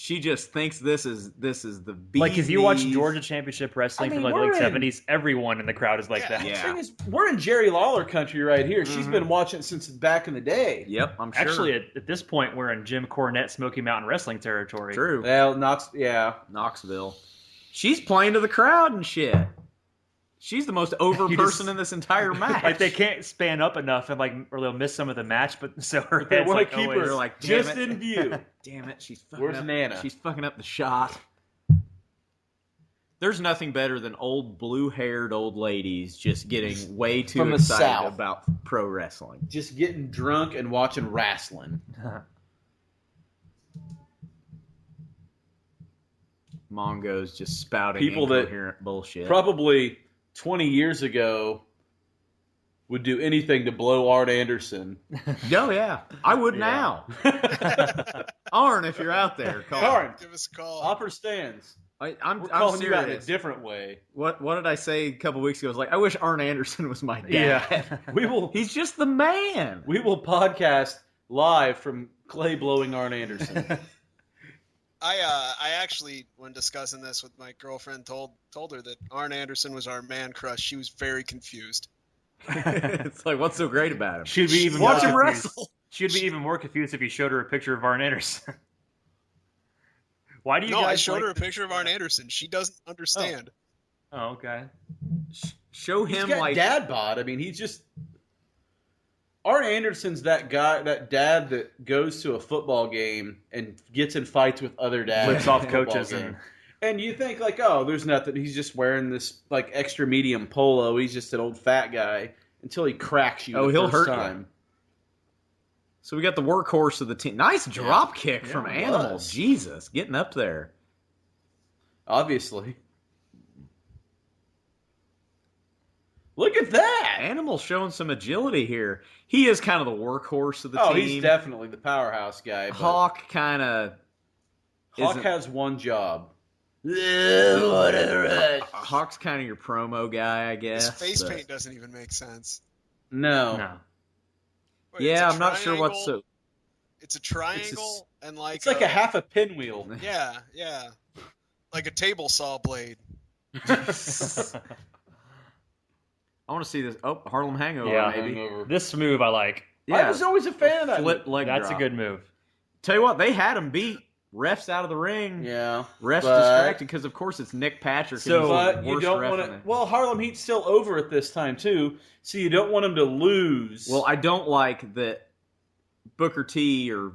She just thinks this is the bee's Like, if you watch knees. Georgia Championship Wrestling from like we're late in- 70s, everyone in the crowd is like that. Yeah. The thing is, we're in Jerry Lawler country right here. She's been watching it since back in the day. Yep, I'm sure. Actually, at this point, we're in Jim Cornette Smoky Mountain Wrestling territory. True. Well, Knoxville. She's playing to the crowd and shit. She's the most over person in this entire match. Like, they can't span up enough, and or they'll miss some of the match, but so her they head's want like to keep always... her like, just damn it. in view. Damn it, she's fucking Where's up. Nana? She's fucking up the shot. There's nothing better than old blue-haired old ladies just getting way too From the excited South. about pro wrestling. Just getting drunk and watching wrestling. Mongo's just spouting People that incoherent bullshit. Probably 20 years ago would do anything to blow Art Anderson. Oh, yeah. I would now. Arn, if you're out there, call. Arn, Give us a call. Offer stands. I'm We're calling serious. you out in a different way. What did I say a couple weeks ago? I was like, I wish Arn Anderson was my dad. Yeah. He's just the man. We will podcast live from Clay blowing Arn Anderson. I actually, when discussing this with my girlfriend, told her that Arn Anderson was our man crush. She was very confused. It's like, what's so great about him? She'd be even Watch more him confused. wrestle. She'd be even more confused if you showed her a picture of Arn Anderson. Why do you No, guys I showed like her a picture of Arn Anderson. She doesn't understand. Oh, okay. Show He's him got like dad bod. I mean, he's just... Arn Anderson's that guy, that dad that goes to a football game and gets in fights with other dads. Flips at off a football coaches game. and... And you think, like, oh, there's nothing. He's just wearing this, like, extra medium polo. He's just an old fat guy until he cracks you Oh, the he'll first hurt you. time. So we got the workhorse of the team. Nice drop kick from it Animal. was. Jesus, getting up there. Obviously. Look at that! Animal showing some agility here. He is kind of the workhorse of the Oh, team. he's definitely the powerhouse guy. But Hawk kind of. Hawk has one job. Hawk's kind of your promo guy, I guess. His face but- paint doesn't even make sense. No. No. Wait, Yeah, it's a I'm not sure what's triangle- so. It's a triangle and like It's like a half a pinwheel. Yeah, like a table saw blade. I want to see this. Oh, Harlem Hangover, Yeah. maybe. Hangover. This move I like. Yeah, I was always a fan of that. flip leg That's drop. a good move. Tell you what, they had him beat. Refs out of the ring. Yeah. Refs but- distracted because, of course, it's Nick Patrick. So- and he's But the you worst don't ref want in to. it. Well, Harlem Heat's still over at this time too, so you don't want him to lose. Well, I don't like that Booker T or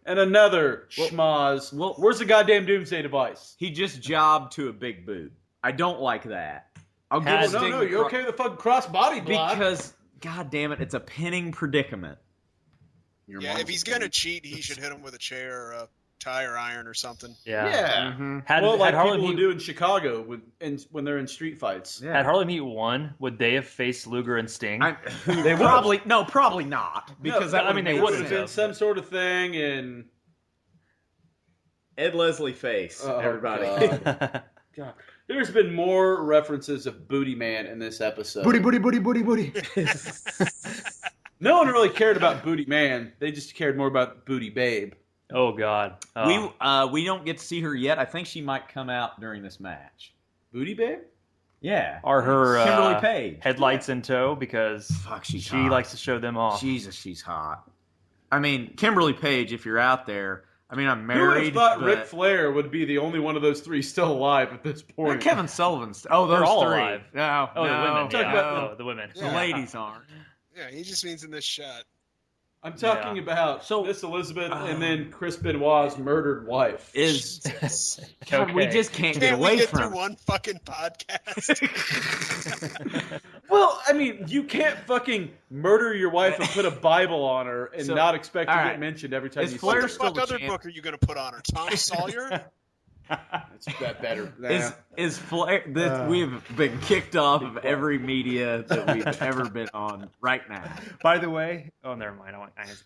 and another Well- schmoz. well- Where's the goddamn doomsday device? he just jobbed to a big boot. I don't like that. I'll give Has- a No, Sting no, the you cro- okay with the fucking cross body block? Because, god damn it, it's a pinning predicament. Your Yeah, mom's if he's a gonna pinning- cheat, he should hit him with a chair or a tire iron or something. Yeah. yeah. Mhm. Had, well, had like Harlem people Heat, will do in Chicago when they're in street fights. Yeah. had Harlem Heat won, would they have faced Luger and Sting? They probably probably not because No, that I mean, they would've would've made been sense. some sort of thing, and Ed Leslie face Oh, everybody. God. God, there's been more references of Booty Man in this episode. booty. No one really cared about Booty Man. They just cared more about Booty Babe. Oh, God. We don't get to see her yet. I think she might come out during this match. Booty Babe? Yeah. Are her Kimberly Page headlights in tow? Because Fuck, she's she hot. likes to show them off. Jesus, she's hot. I mean, Kimberly Page, if you're out there. I mean, I'm Who would have married. thought but- Ric Flair would be the only one of those three still alive at this point? Kevin Sullivan's. Oh, those They're all three. alive. No, Oh, no, the women. Talk Yeah. about Oh, the women. The ladies aren't. Yeah, he just means in this shot. I'm talking about So- Miss Elizabeth and then Chris Benoit's murdered wife. Is Okay. we just can't get Can't we away get from through it. one fucking podcast? Well, I mean, you can't fucking murder your wife and put a Bible on her and So, not expect to all get right. mentioned every time Is you Flair see What the her. still fuck the other champ? book are you gonna put on her? Tom Sawyer? It's that better. Is Flair? We've been kicked off of every media that we've ever been on right now. By the way, oh, never mind.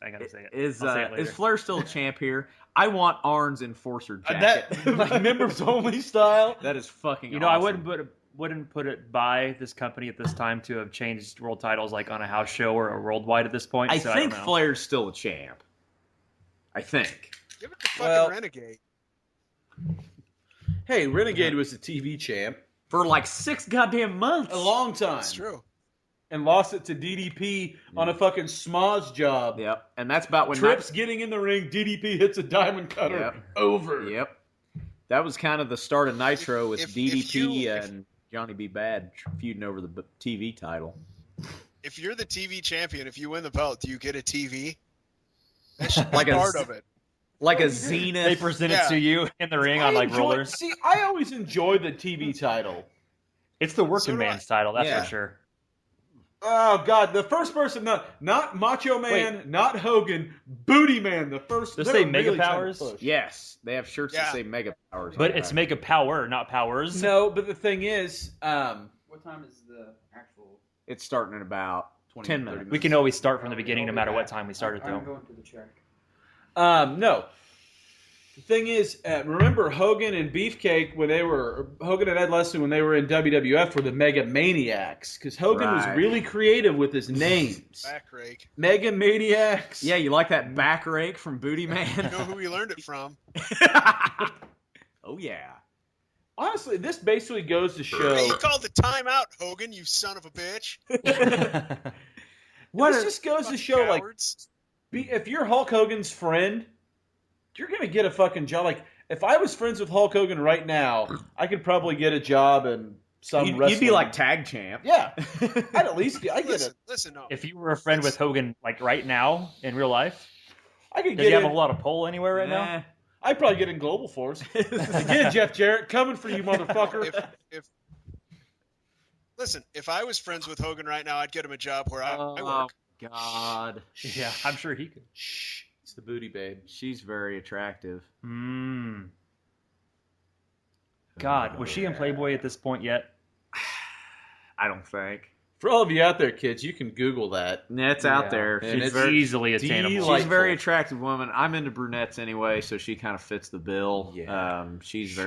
I gotta say it. Is I'll say it later. is Flair still a champ here? I want Arn's enforcer jacket. that like members only style. That is fucking. You know, I awesome. wouldn't put it by this company at this time to have changed world titles like on a house show or a worldwide at this point. I so think don't know. Flair's still a champ. I think. Give it to fucking Well- Renegade. Hey, Renegade was the TV champ for like 6 goddamn months. a long time. That's true. And lost it to DDP on a fucking schmoz job. Yep, and that's about when Trips getting in the ring, DDP hits a diamond cutter. Over. Yep. That was kind of the start of Nitro with DDP if and Johnny B. Bad feuding over the TV title. If you're the TV champion, if you win the belt, do you get a TV? That should be Like part of it. Like a Zenith. They present it to you in the ring on like rollers. See, I always enjoy the TV title. It's the working man's title, that's Yeah. for sure. Oh God, the first person, not Macho Man, not Hogan, Booty Man. The first. Does they it say were Mega really trying to Powers? push. Yes, they have shirts that say Mega Powers. But it's Mega Power, not Powers. No, but the thing is, What time is the actual? It's starting in about 10 minutes. We can always start from the beginning no matter what time we started, I'm though. going to the check. no. The thing is, remember Hogan and Beefcake Hogan and Ed Leslie when they were in WWF were the Mega Maniacs because Hogan was really creative with his names. Back rake. Mega Maniacs. Yeah, you like that back rake from Booty Man? You know who he learned it from? Oh yeah. Honestly, this basically goes to show. Hey, you called the timeout, Hogan, you son of a bitch. This just goes to show, cowards. if you're Hulk Hogan's friend, you're gonna get a fucking job. Like, if I was friends with Hulk Hogan right now, I could probably get a job in some wrestling. You'd be like tag champ. Yeah, I'd at least get. Listen, no. If you were a friend with Hogan, like right now in real life, I could does get. he have a lot of pull anywhere right now? I'd probably get in Global Force. Again, Jeff Jarrett, coming for you, motherfucker. Listen, if I was friends with Hogan right now, I'd get him a job where I work. God. Yeah, I'm sure he could. Shh, it's the booty babe. She's very attractive. God, was she in Playboy at this point yet? I don't think. For all of you out there, kids, you can Google that. It's out there. And She's it's easily attainable. She's a very attractive woman. I'm into brunettes anyway, so she kind of fits the bill. Yeah. She's a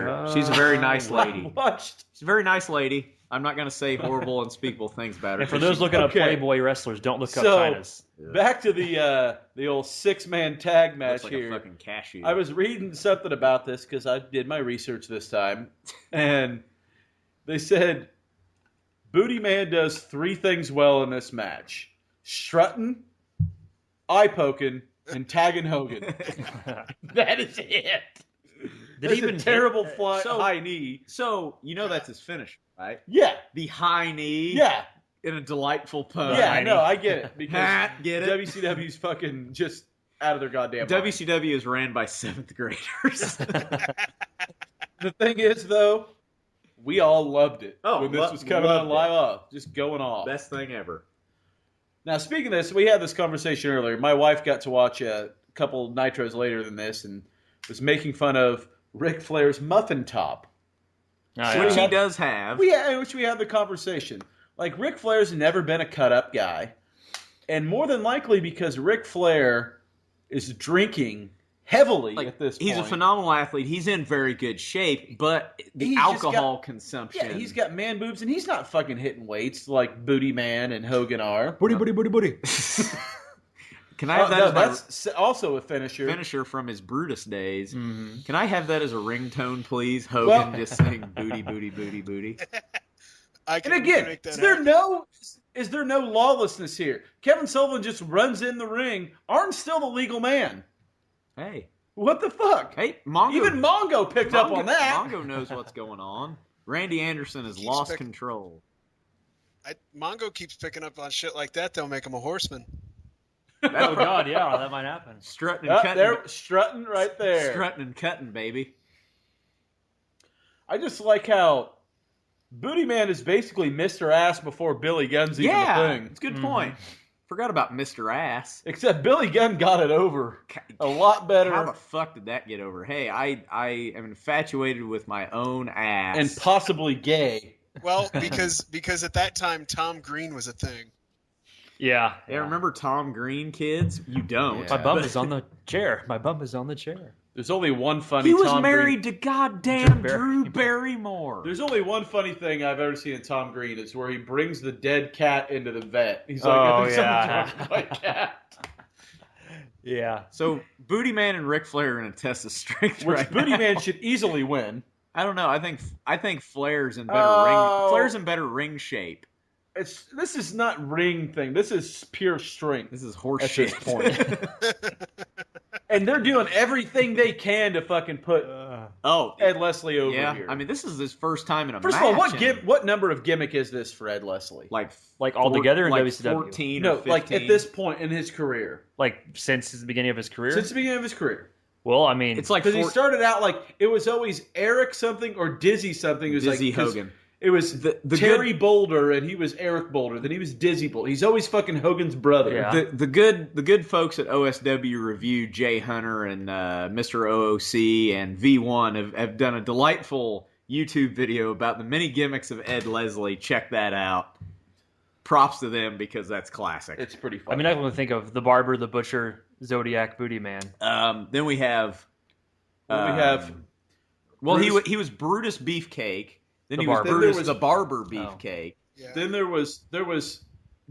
very nice lady. She's a very nice lady. I'm not going to say horrible, unspeakable things about her. And for those looking up Playboy wrestlers, don't look up China's. Back to the old 6-man tag match like here. A fucking cashew. I was reading something about this because I did my research this time, and they said Booty Man does 3 things well in this match: strutting, eye poking, and tagging Hogan. That is it. Did he even a terrible high knee? So you know that's his finisher, right? Yeah, the high knee. Yeah, in a delightful pose. Yeah, I know, I get it because get it? WCW's fucking just out of their goddamn mind. WCW is ran by 7th graders. The thing is, though, we all loved it when this was coming on live off, just going off. Best thing ever. Now, speaking of this, we had this conversation earlier. My wife got to watch a couple Nitros later than this and was making fun of Ric Flair's muffin top. Which he does have. Which we had the conversation. Like, Ric Flair's never been a cut-up guy. And more than likely because Ric Flair is drinking heavily at this point. He's a phenomenal athlete. He's in very good shape, but the alcohol consumption. Yeah, he's got man boobs, and he's not fucking hitting weights like Booty Man and Hogan are. Booty. Can I have that as that's also a finisher. Finisher from his Brutus days. Mm-hmm. Can I have that as a ringtone, please? Hogan just saying booty, booty, booty, booty. And again, is there no lawlessness here? Kevin Sullivan just runs in the ring. Arn's still the legal man. Hey. What the fuck? Hey, Mongo. Even Mongo picked up on that. Mongo knows what's going on. Randy Anderson has lost control. Mongo keeps picking up on shit like that. They'll make him a horseman. Oh, God, yeah, that might happen. Strutting and cutting. They're strutting right there. Strutting and cutting, baby. I just like how Booty Man is basically Mr. Ass before Billy Gunn's even a thing. It's a good point. Forgot about Mr. Ass. Except Billy Gunn got it over a lot better. How the fuck did that get over? Hey, I am infatuated with my own ass. And possibly gay. Well, because at that time, Tom Green was a thing. Yeah. Remember Tom Green, kids? You don't. My bum is on the chair. There's only one funny He was Tom married Green. to goddamn Drew Barrymore. There's only one funny thing I've ever seen in Tom Green. It's where he brings the dead cat into the vet. He's like, I think someone's wrong with my cat. Yeah. So Booty Man and Ric Flair are in a test of strength Which right Booty now. Man should easily win. I don't know. I think Flair's in better ring. Flair's in better ring shape. This is not ring thing. This is pure strength. This is horse at shit. this point. And they're doing everything they can to fucking put Ed Leslie over here. I mean, this is his first time in a First match. of all, what number of gimmick is this for Ed Leslie? Like all together in like WCW? 14 No, or 15? like at this point in his career. Like since the beginning of his career? Since the beginning of his career. Well, I mean, it's like because he started out like it was always Eric something or Dizzy something. It was Dizzy like Hogan. It was the Terry Boulder and he was Eric Boulder. Then he was Dizzy Boulder. He's always fucking Hogan's brother. Yeah. The good folks at OSW Review, Jay Hunter and Mr. OOC and V1 have done a delightful YouTube video about the many gimmicks of Ed Leslie. Check that out. Props to them because that's classic. It's pretty fun. I mean, I can think of the Barber, the Butcher, Zodiac, Booty Man. Then we have. Well, Brutus, he was Brutus Beefcake. Then The he was Barber. Brutus Then there was- the Barber Beefcake. Yeah. Then there was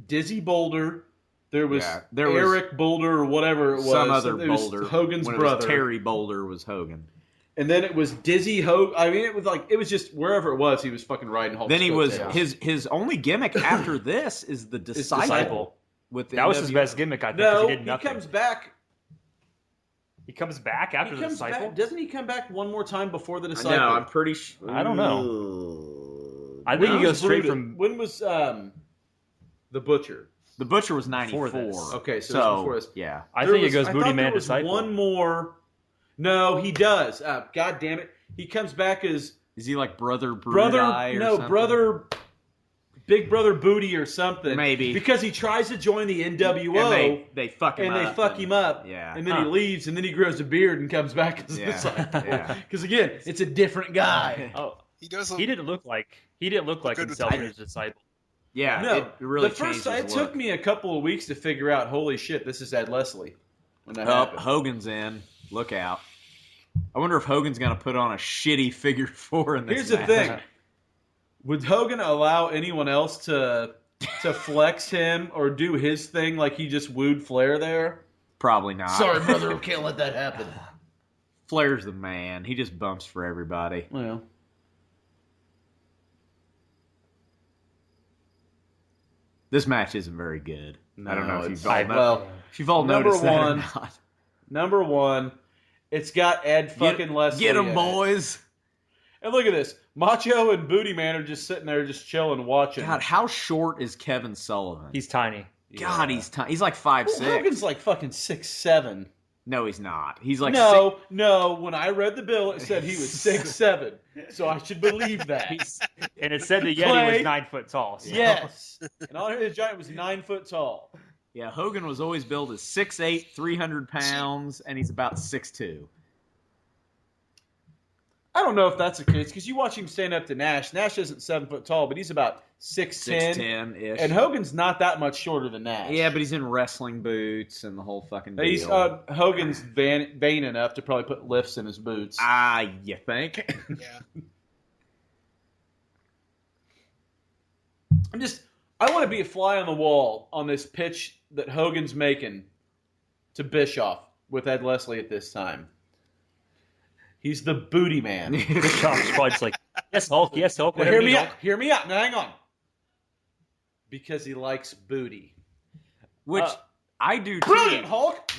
Dizzy Boulder. There was there was Eric Boulder or whatever it was. Some other It was Boulder. Hogan's when brother. It was Terry Boulder was Hogan. And then it was Dizzy Hogan. I mean, it was just wherever it was, he was fucking riding Hulk's Then he was coattails. his only gimmick after this is the disciple. With the That was his NWO. best gimmick, I think, 'cause No, he did nothing. comes back. He comes back after He the comes Disciple? back. Doesn't he come back one more time before the No, Disciple? I'm pretty sure. I don't know. I think When he goes was straight Brutus- from... When was the Butcher? The Butcher was 94. Before this. Okay, so it was before this. Yeah. I There think was- it goes I Booty thought Man, there was Disciple. one more. No, he does. God damn it. He comes back as Is he like Brother Brudai or something? brother, Big Brother Booty or something. Maybe. Because he tries to join the NWO. And they fuck him and up. they fuck him up. Yeah. And then he leaves, and then he grows a beard and comes back as Yeah. the Disciple. Yeah. Because again, it's a different guy. Oh, He does. he didn't look like Good with himself the in his Disciple. Yeah. No, it really the first changed it his took look. me a couple of weeks to figure out. Holy shit, this is Ed Leslie. When that happened. Hogan's in. Look out. I wonder if Hogan's going to put on a shitty figure 4 in this Here's the match. thing: would Hogan allow anyone else to flex him or do his thing like he just wooed Flair there? Probably not. Sorry, brother, we can't let that happen. Flair's the man. He just bumps for everybody. Well, This match isn't very good. I don't know if it's- you've all number noticed that or one, not. Number one, it's got Ed fucking Leslie. Get 'em, in it. boys. And look at this. Macho and Booty Man are just sitting there just chilling, watching. God, how short is Kevin Sullivan? He's tiny. God, he's tiny. He's like 5'6". Hogan's like fucking 6'7". No, he's not. He's like No. When I read the bill, it said he was 6'7". So I should believe that. And it said that Yeti Clay. was 9 foot tall. So. Yes. And Andre the Giant was 9 foot tall. Yeah, Hogan was always billed as 6'8", 300 pounds, and he's about 6'2". I don't know if that's the case because you watch him stand up to Nash. Nash isn't 7 foot tall, but he's about 6'10". 6'10"-ish. And Hogan's not that much shorter than Nash. Yeah, but he's in wrestling boots and the whole fucking deal. He's Hogan's vain enough to probably put lifts in his boots. You think? Yeah. I want to be a fly on the wall on this pitch that Hogan's making to Bischoff with Ed Leslie at this time. He's the booty man. Bischoff's probably just like, yes, Hulk, yes, Hulk. Now, whatever hear you me need, out. Hear me out. Now, hang on. Because he likes booty. Which I do too. Brilliant, Hulk.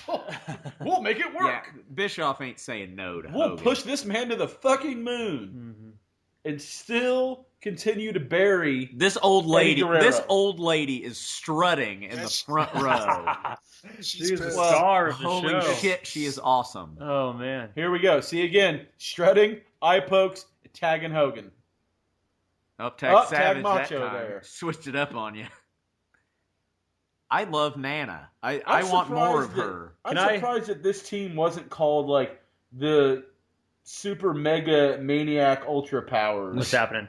We'll make it work. Yeah, Bischoff ain't saying no to We'll Hogan. push this man to the fucking moon and still continue to bury This old lady. Guerrero. This old lady is strutting in the front row. She's He's the pissed. star of the Holy show. shit, she is awesome. Oh, man. Here we go. See again. Strutting, eye pokes, tagging Hogan. Up tag Up, Savage tag Macho that time. there. Switched it up on you. I love Nana. I I'm want more of surprised that- her. I'm Can I- surprised that this team wasn't called like the Super Mega Maniac Ultra Powers. What's happening?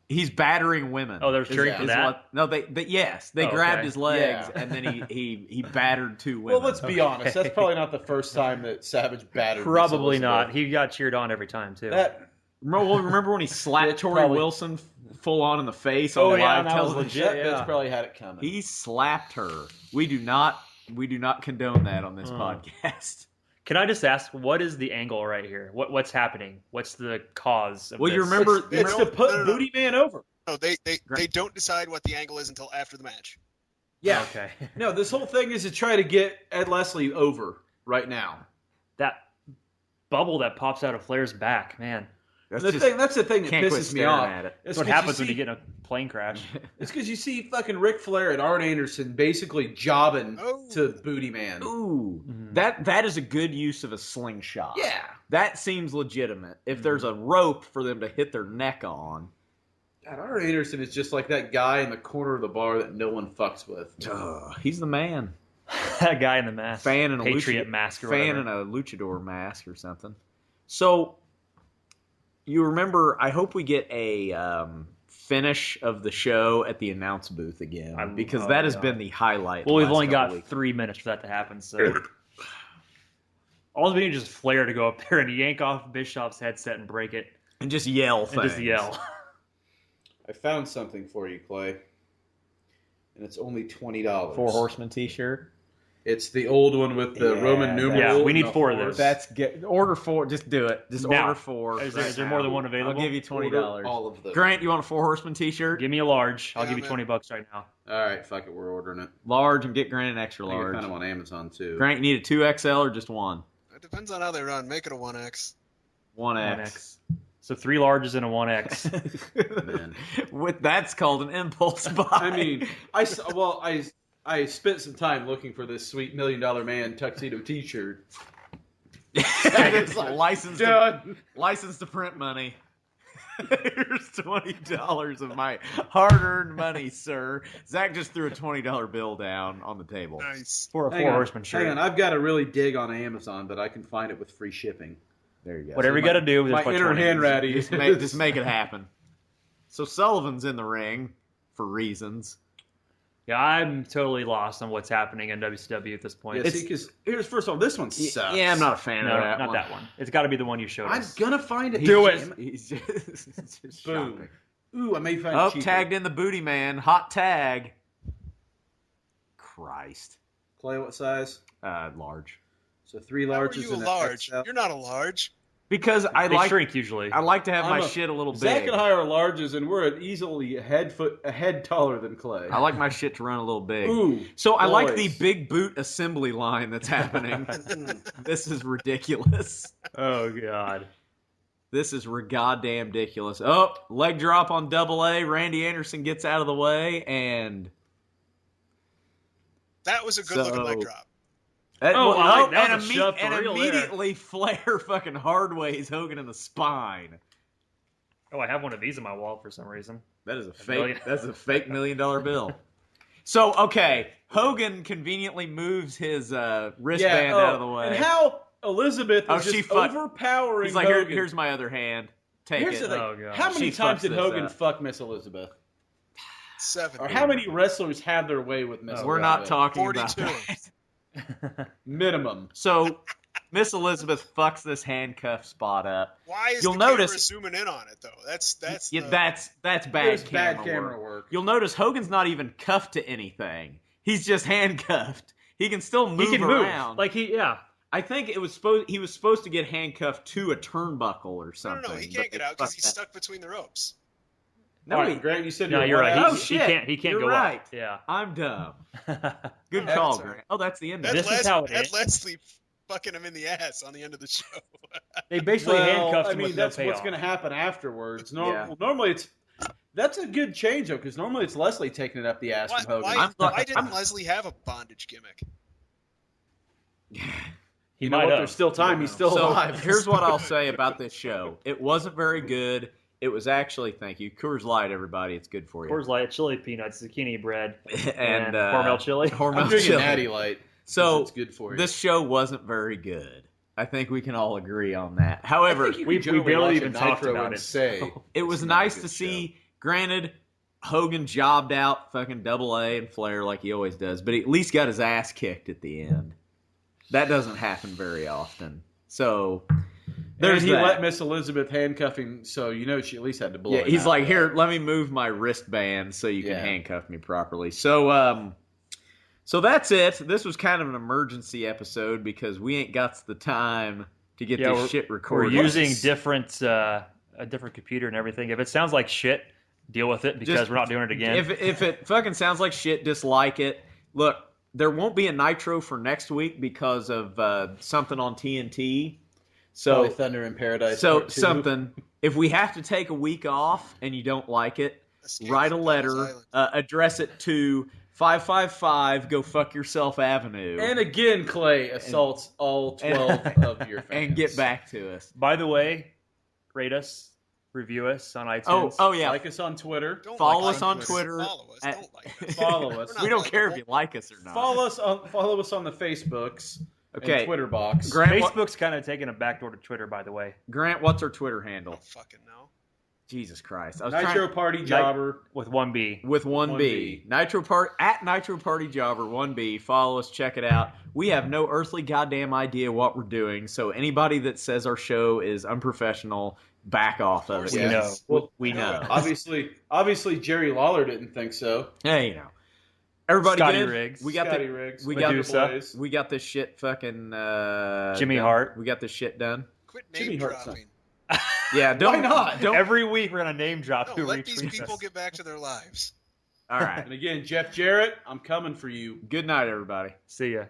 He's battering women. Oh, they're cheering for that? No, they yes, they Oh, grabbed okay. his legs Yeah. and then he battered 2 Well, women. let's be honest. That's probably not the first time that Savage battered. Probably Miss not. Elizabeth. He got cheered on every time, too. Remember when he slapped It's Tori probably- Wilson full on in the face on live that was television? legit. That's probably had it coming. He slapped her. We do not We do not condone that on this podcast. Can I just ask, what is the angle right here? What's happening? What's the cause of Well, this? you remember... It's to put Booty Man over. No, they don't decide what the angle is until after the match. Yeah. Okay. No, this whole thing is to try to get Ed Leslie over right now. That bubble that pops out of Flair's back, man. That's the thing that can't quit pisses me staring off. at it. That's what happens when you get in a plane crash. It's because you see fucking Ric Flair and Arn Anderson basically jobbing to Booty Man. Ooh, that is a good use of a slingshot. Yeah. That seems legitimate. If there's a rope for them to hit their neck on. God, Arn Anderson is just like that guy in the corner of the bar that no one fucks with. He's the man. That guy in the mask. Fan in a Patriot mask or fan whatever. in a luchador mask or something. So, you remember, I hope we get a finish of the show at the announce booth again. Because that has been the highlight. Well, we've only got 3 minutes for that to happen, so... All we need is just Flair to go up there and yank off Bischoff's headset and break it. And just yell things. And just yell. I found something for you, Clay. And it's only $20. 4 Horsemen t-shirt. It's the old one with the Roman numeral. Yeah, we need 4 of those. That's good. Order 4. Just do it. Just now. Order 4. Is there more than one available? I'll give you $20. All of them. Grant, you want a 4 Horsemen t-shirt? Give me a large. I'll give you $20 right now. All right, fuck it. We're ordering it. Large, and get Grant an extra I think I large. found them on Amazon, too. Grant, you need a 2XL or just one? It depends on how they run. Make it a 1X. 1X. So 3 larges and a 1X. Man. That's called an impulse buy. I mean, I spent some time looking for this sweet $1 Million Man tuxedo T-shirt. It's like license to print money. Here's $20 of my hard-earned money, sir. Zach just threw a $20 bill down on the table. Nice. For a 4 Horseman shirt. Hang on, I've got to really dig on Amazon, but I can find it with free shipping. There you go. Whatever you got to do. My inner hand ratty. Just make it happen. So Sullivan's in the ring for reasons. Yeah, I'm totally lost on what's happening in WCW at this point. Yeah, see, because here's first of all, this one sucks. Yeah, I'm not a fan of that. Not that one. It's got to be the one you showed I'm us. gonna find it. Do it. He's just Boom. shopping. Ooh, I may find it cheaper. Tagged in the booty man. Hot tag. Christ. Clay, what size? Large. So 3 How are larges you a and large? XL. You're not a large. Because They shrink usually. I like to have my shit a little Zach big. and I are larges, and we're easily a head taller than Clay. I like my shit to run a little big. Ooh, so I like boys. the big boot assembly line that's happening. This is ridiculous. Oh, God. This is goddamn ridiculous. Oh, leg drop on Double A. Randy Anderson gets out of the way, and... That was a good-looking leg drop. That was a shove for and real immediately Flair fucking hardways Hogan in the spine. Oh, I have one of these in my wallet for some reason. That is a fake. That's a fake $1 million bill. So okay, Hogan conveniently moves his wristband out of the way. And how Elizabeth is just overpowering He's like, Hogan. here's my other hand. Take Here's it. the thing. Oh, God. How many She times fucks did this Hogan up. fuck Miss Elizabeth? 7. Or how many wrestlers had their way with Miss Elizabeth? We're not talking 42. about that. Minimum. So Miss Elizabeth fucks this handcuff spot up. Why is You'll the notice camera zooming in on it though? That's that's the- bad camera work. You'll notice Hogan's not even cuffed to anything. He's just handcuffed. He can still move around. Like I think he was supposed to get handcuffed to a turnbuckle or something. No, he can't get out because he's stuck between the ropes. No, Right, Grant, you said No, you're right. Oh, He shit. can't You're go right. up. Yeah. I'm dumb. Good call, Grant. Oh, that's the end of it. This is how it Ed is. Leslie fucking him in the ass on the end of the show. They basically handcuffed him with no that's what's payoff. going to happen afterwards. Yeah. Normally that's a good change though, because normally it's Leslie taking it up the ass from Hogan. Why didn't Leslie have a bondage gimmick? You know what? There's still time. He's still alive. Here's what I'll say about this show. It wasn't very good. It was actually, thank you, Coors Light, everybody. It's good for you. Coors Light, chili peanuts, zucchini bread, and Hormel chili. Hormel I'm drinking chili. Natty Light. So it's good for you. this show wasn't very good. I think we can all agree on that. However, we barely even talked about it. Say it was nice to see. Granted, Hogan jobbed out fucking Double A and Flair like he always does, but he at least got his ass kicked at the end. That doesn't happen very often. So there's he that. let Miss Elizabeth handcuffing, so you know she at least had to blow. Yeah, he's like, here, let me move my wristband so you can handcuff me properly. So So that's it. This was kind of an emergency episode because we ain't got the time to get this shit recorded. We're using a different computer and everything. If it sounds like shit, deal with it because we're not doing it again. If it fucking sounds like shit, dislike it. Look, there won't be a Nitro for next week because of something on TNT. So Probably Thunder in Paradise. So something. If we have to take a week off and you don't like it, write a letter, address it to 555 Go Fuck Yourself Avenue. And again, Clay assaults all 12 of your fans. And get back to us. By the way, rate us, review us on iTunes. Oh yeah. Like us on Twitter. Follow us on Twitter. Follow us. Don't like us. Follow us. We don't care if you like us or not. Follow us on the Facebooks. Okay. And Twitter box. Grant, Facebook's kind of taking a backdoor to Twitter, by the way. Grant, what's our Twitter handle? I don't fucking know. Jesus Christ. Nitro Party Jobber. With 1B. With 1B. Nitro Party at Nitro Party Jobber 1B. Follow us, check it out. We have no earthly goddamn idea what we're doing, so anybody that says our show is unprofessional, back off of it. We know. Well, we know. Obviously, Jerry Lawler didn't think so. Hey, you know. Everybody Scotty good? Riggs. We got Scotty the Riggs. we got this shit fucking Jimmy done. Hart. We got this shit done. Quit Jimmy name Hart's dropping. Yeah, don't Why not? Don't, Every week we're gonna name drop No, who let these retweets people us. get back to their lives. all right. And again, Jeff Jarrett, I'm coming for you. Good night, everybody. See ya.